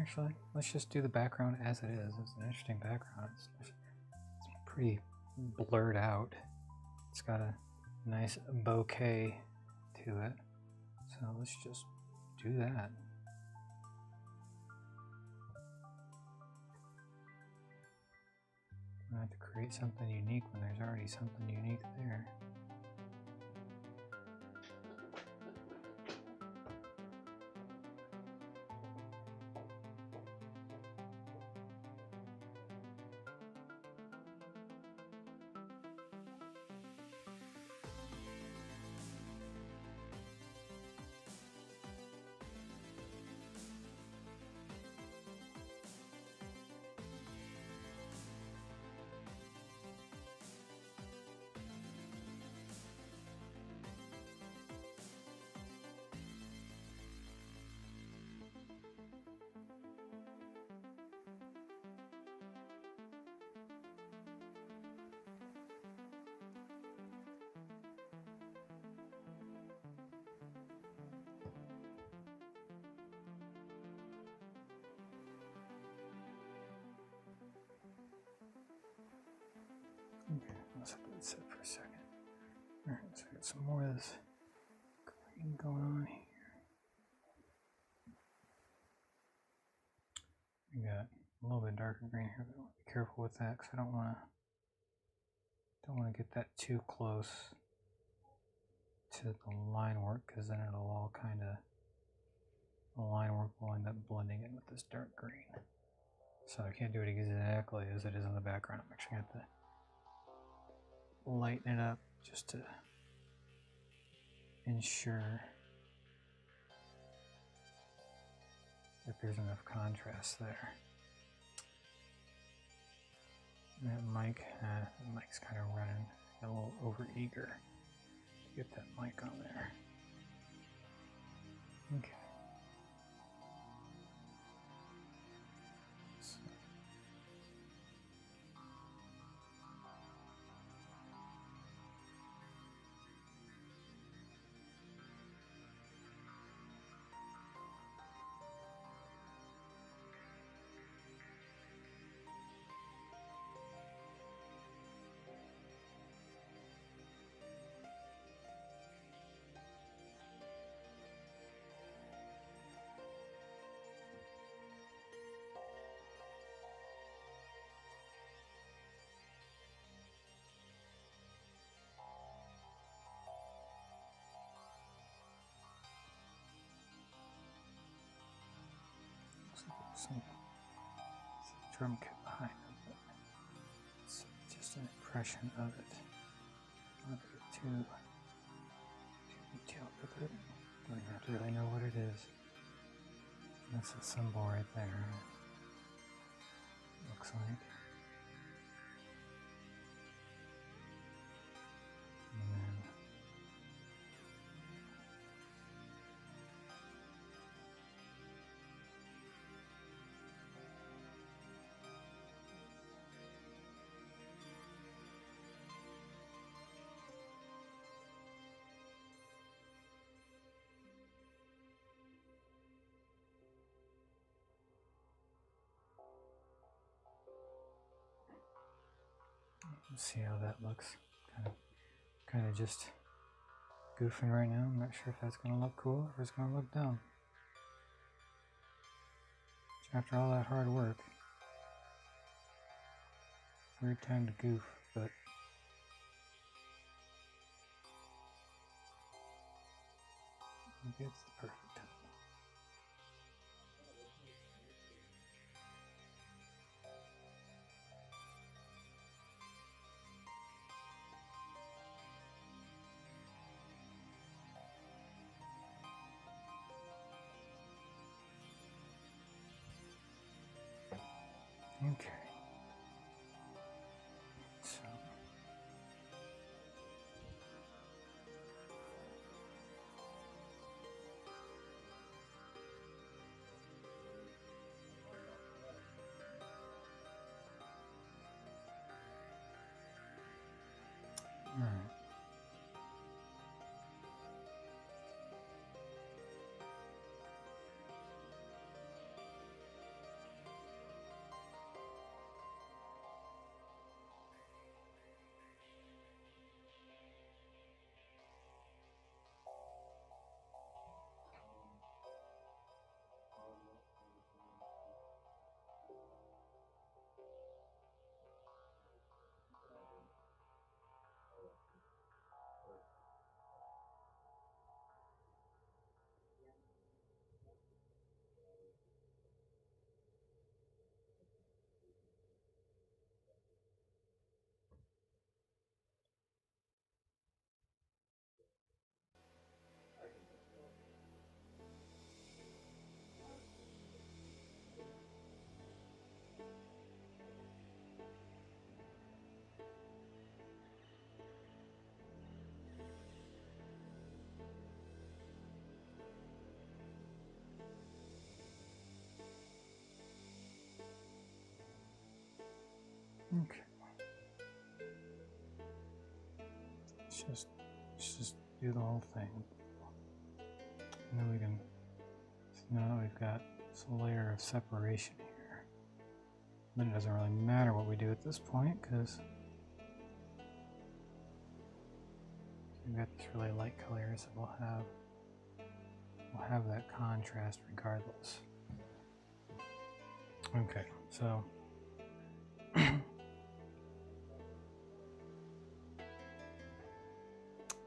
Actually, let's just do the background as it is. It's an interesting background. It's pretty blurred out. It's got a nice bouquet to it. So let's just do that. I have to create something unique when there's already something unique there. Okay, let's let that sit for a second. Alright, so I got some more of this green going on here. We got a little bit darker green here, but I want to be careful with that because I don't want to get that too close to the line work, because then it'll all kind of, the line work will end up blending in with this dark green. So I can't do it exactly as it is in the background. I'm actually going to have to lighten it up just to ensure that there's enough contrast there. And that mic's kind of running, got a little over eager to get that mic on there. Okay. Some drum kit behind it, but it's just an impression of it. Not to get too detailed with it. Don't even have to really know what it is. That's a symbol right there. Looks like. Let's see how that looks. Kind of just goofing right now. I'm not sure if that's going to look cool or if it's going to look dumb. After all that hard work, weird time to goof, but maybe it's the perfect time. Okay. So let's just do the whole thing. And then we can, so now we've got this layer of separation here. Then it doesn't really matter what we do at this point because we've got this really light color here, so we'll have that contrast regardless. Okay, so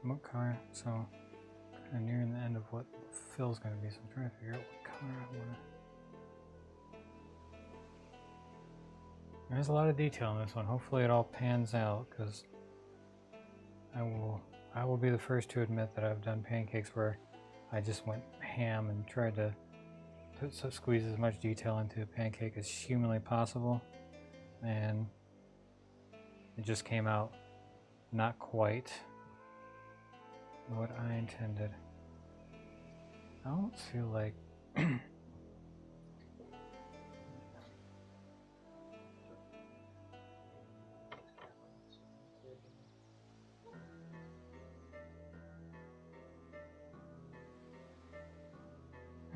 what color? So kind of nearing the end of what the fill's going to be, so I'm trying to figure out what color I want to. There's a lot of detail in this one. Hopefully it all pans out, because I will be the first to admit that I've done pancakes where I just went ham and tried to squeeze as much detail into a pancake as humanly possible, and it just came out not quite what I intended. I almost feel like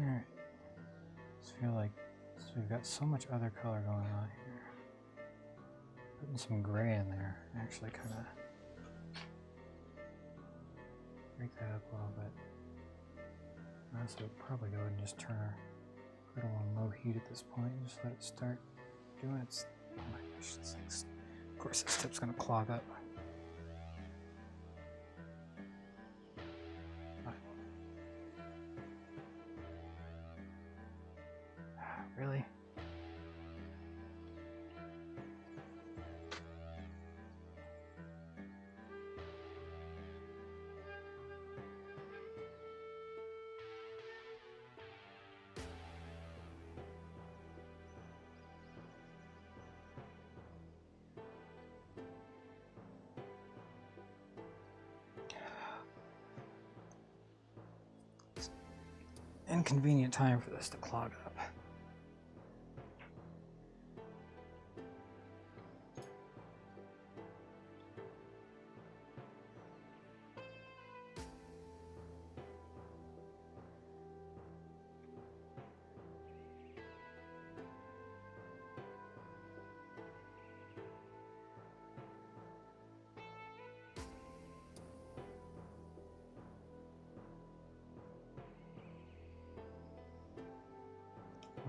alright. I feel like we've got so much other color going on here. Putting some gray in there actually kind of break that up a little bit. Honestly, we'll probably go ahead and just put it on low heat at this point and just let it start doing its. Oh my gosh, this thing's, of course, this tip's gonna clog up. Really? Inconvenient time for this to clog up.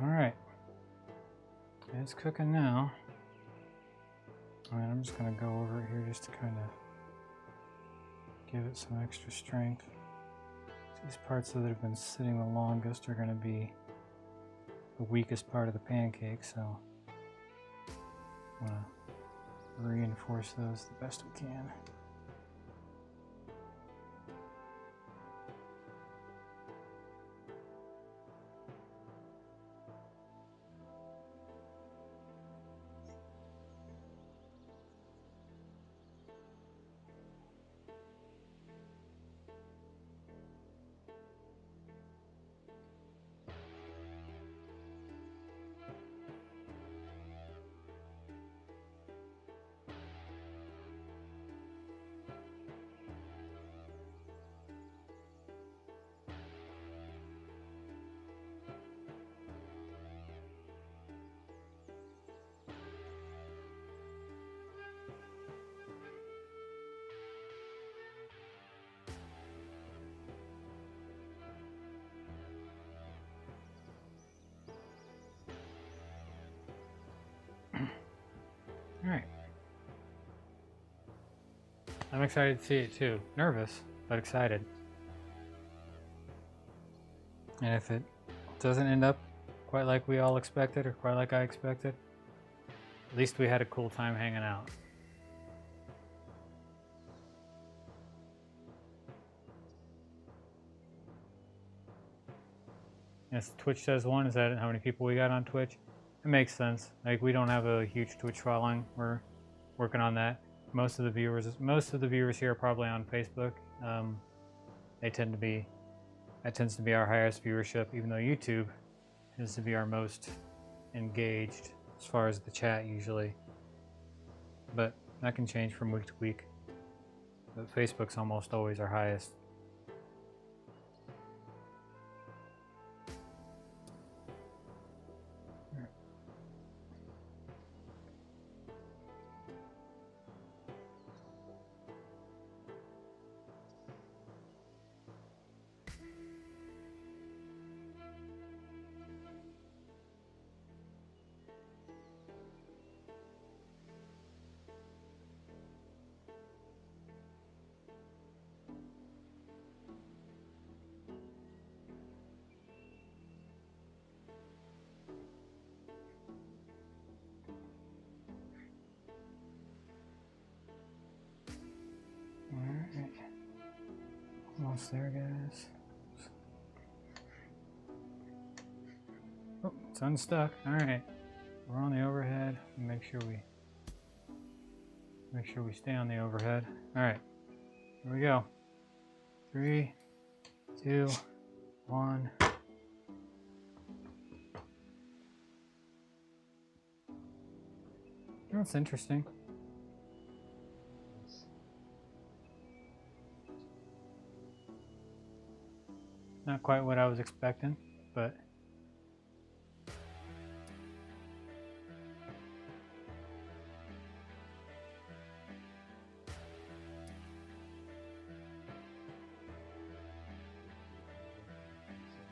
Alright, it's cooking now. I'm just going to go over it here just to kind of give it some extra strength. These parts that have been sitting the longest are going to be the weakest part of the pancake, so I want to reinforce those the best we can. Alright. I'm excited to see it too. Nervous, but excited. And if it doesn't end up quite like we all expected, or quite like I expected, at least we had a cool time hanging out. Yes, Twitch says 1. Is that how many people we got on Twitch? It makes sense. Like, we don't have a huge Twitch following. We're working on that. Most of the viewers here are probably on Facebook. That tends to be our highest viewership, even though YouTube tends to be our most engaged as far as the chat usually. But that can change from week to week. but Facebook's almost always our highest. Alright. Almost there, guys. Oh, it's unstuck. Alright. We're on the overhead. Make sure we stay on the overhead. Alright. Here we go. 3, 2, 1. That's interesting. Not quite what I was expecting, but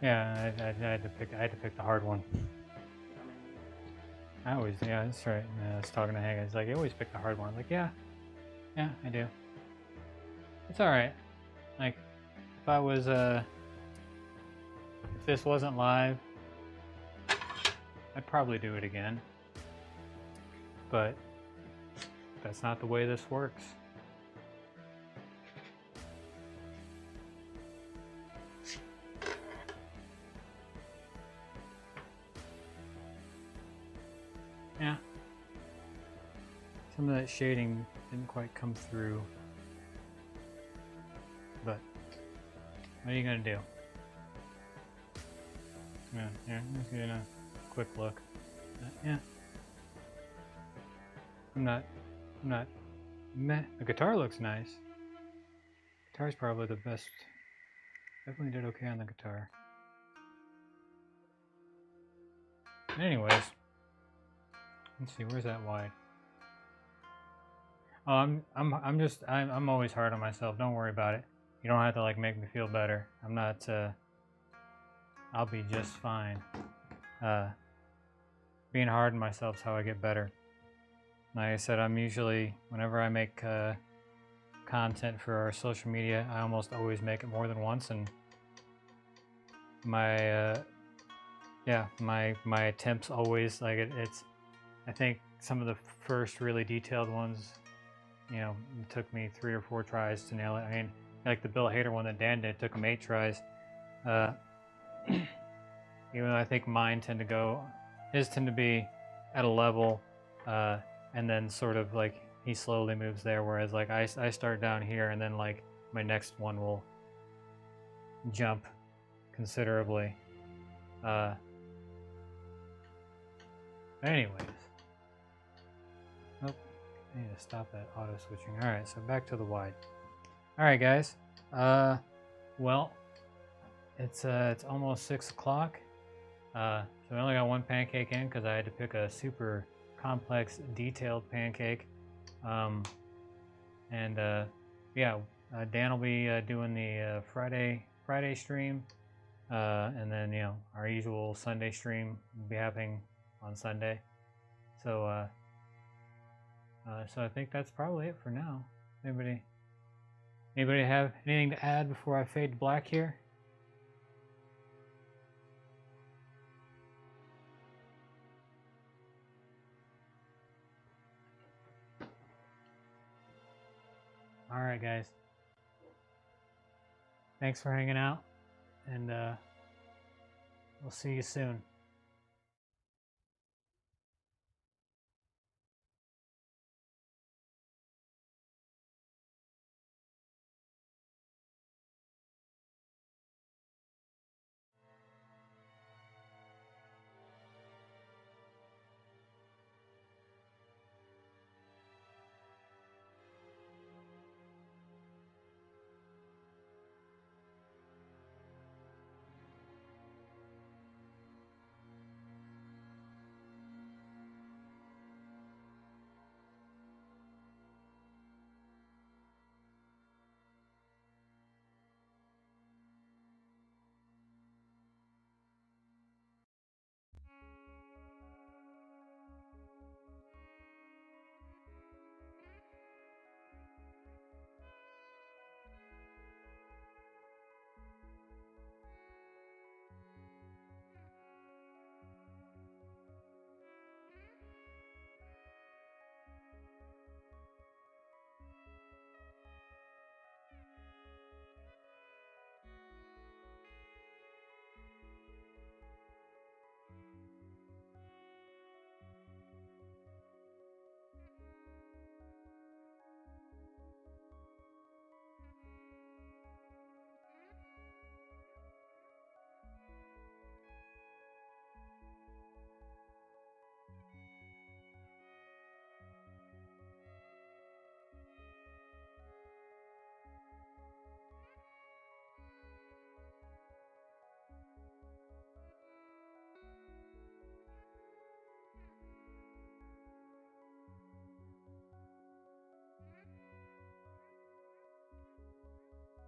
yeah, I had to pick the hard one. Yeah, that's right. Yeah, I was talking to Hank. He's like, you always pick the hard one. I'm like, yeah, I do. It's all right. Like, if I was if this wasn't live, I'd probably do it again. But that's not the way this works. Yeah. Some of that shading didn't quite come through. But what are you gonna do? Yeah, let's get a quick look. Yeah. I'm not meh. The guitar looks nice. Guitar's probably the best. Definitely did okay on the guitar. Anyways, let's see, where's that wide? Oh, I'm always hard on myself. Don't worry about it. You don't have to like make me feel better. I'm not. I'll be just fine. Being hard on myself is how I get better. Like I said, I'm usually, whenever I make content for our social media, I almost always make it more than once, and my attempts always, like it's, I think some of the first really detailed ones, you know, it took me 3 or 4 tries to nail it. I mean, like the Bill Hader one that Dan did, it took him 8 tries. Even though I think his tend to be at a level, and then sort of like he slowly moves there, whereas like I start down here and then like my next one will jump considerably. Anyways. Oh, I need to stop that auto switching. Alright, so back to the wide. Alright guys. Well, it's almost 6 o'clock. So I only got one pancake in because I had to pick a super complex, detailed pancake. Dan will be doing the Friday stream, and then our usual Sunday stream will be happening on Sunday. So so I think that's probably it for now. Anybody have anything to add before I fade to black here? All right, guys. Thanks for hanging out, and we'll see you soon.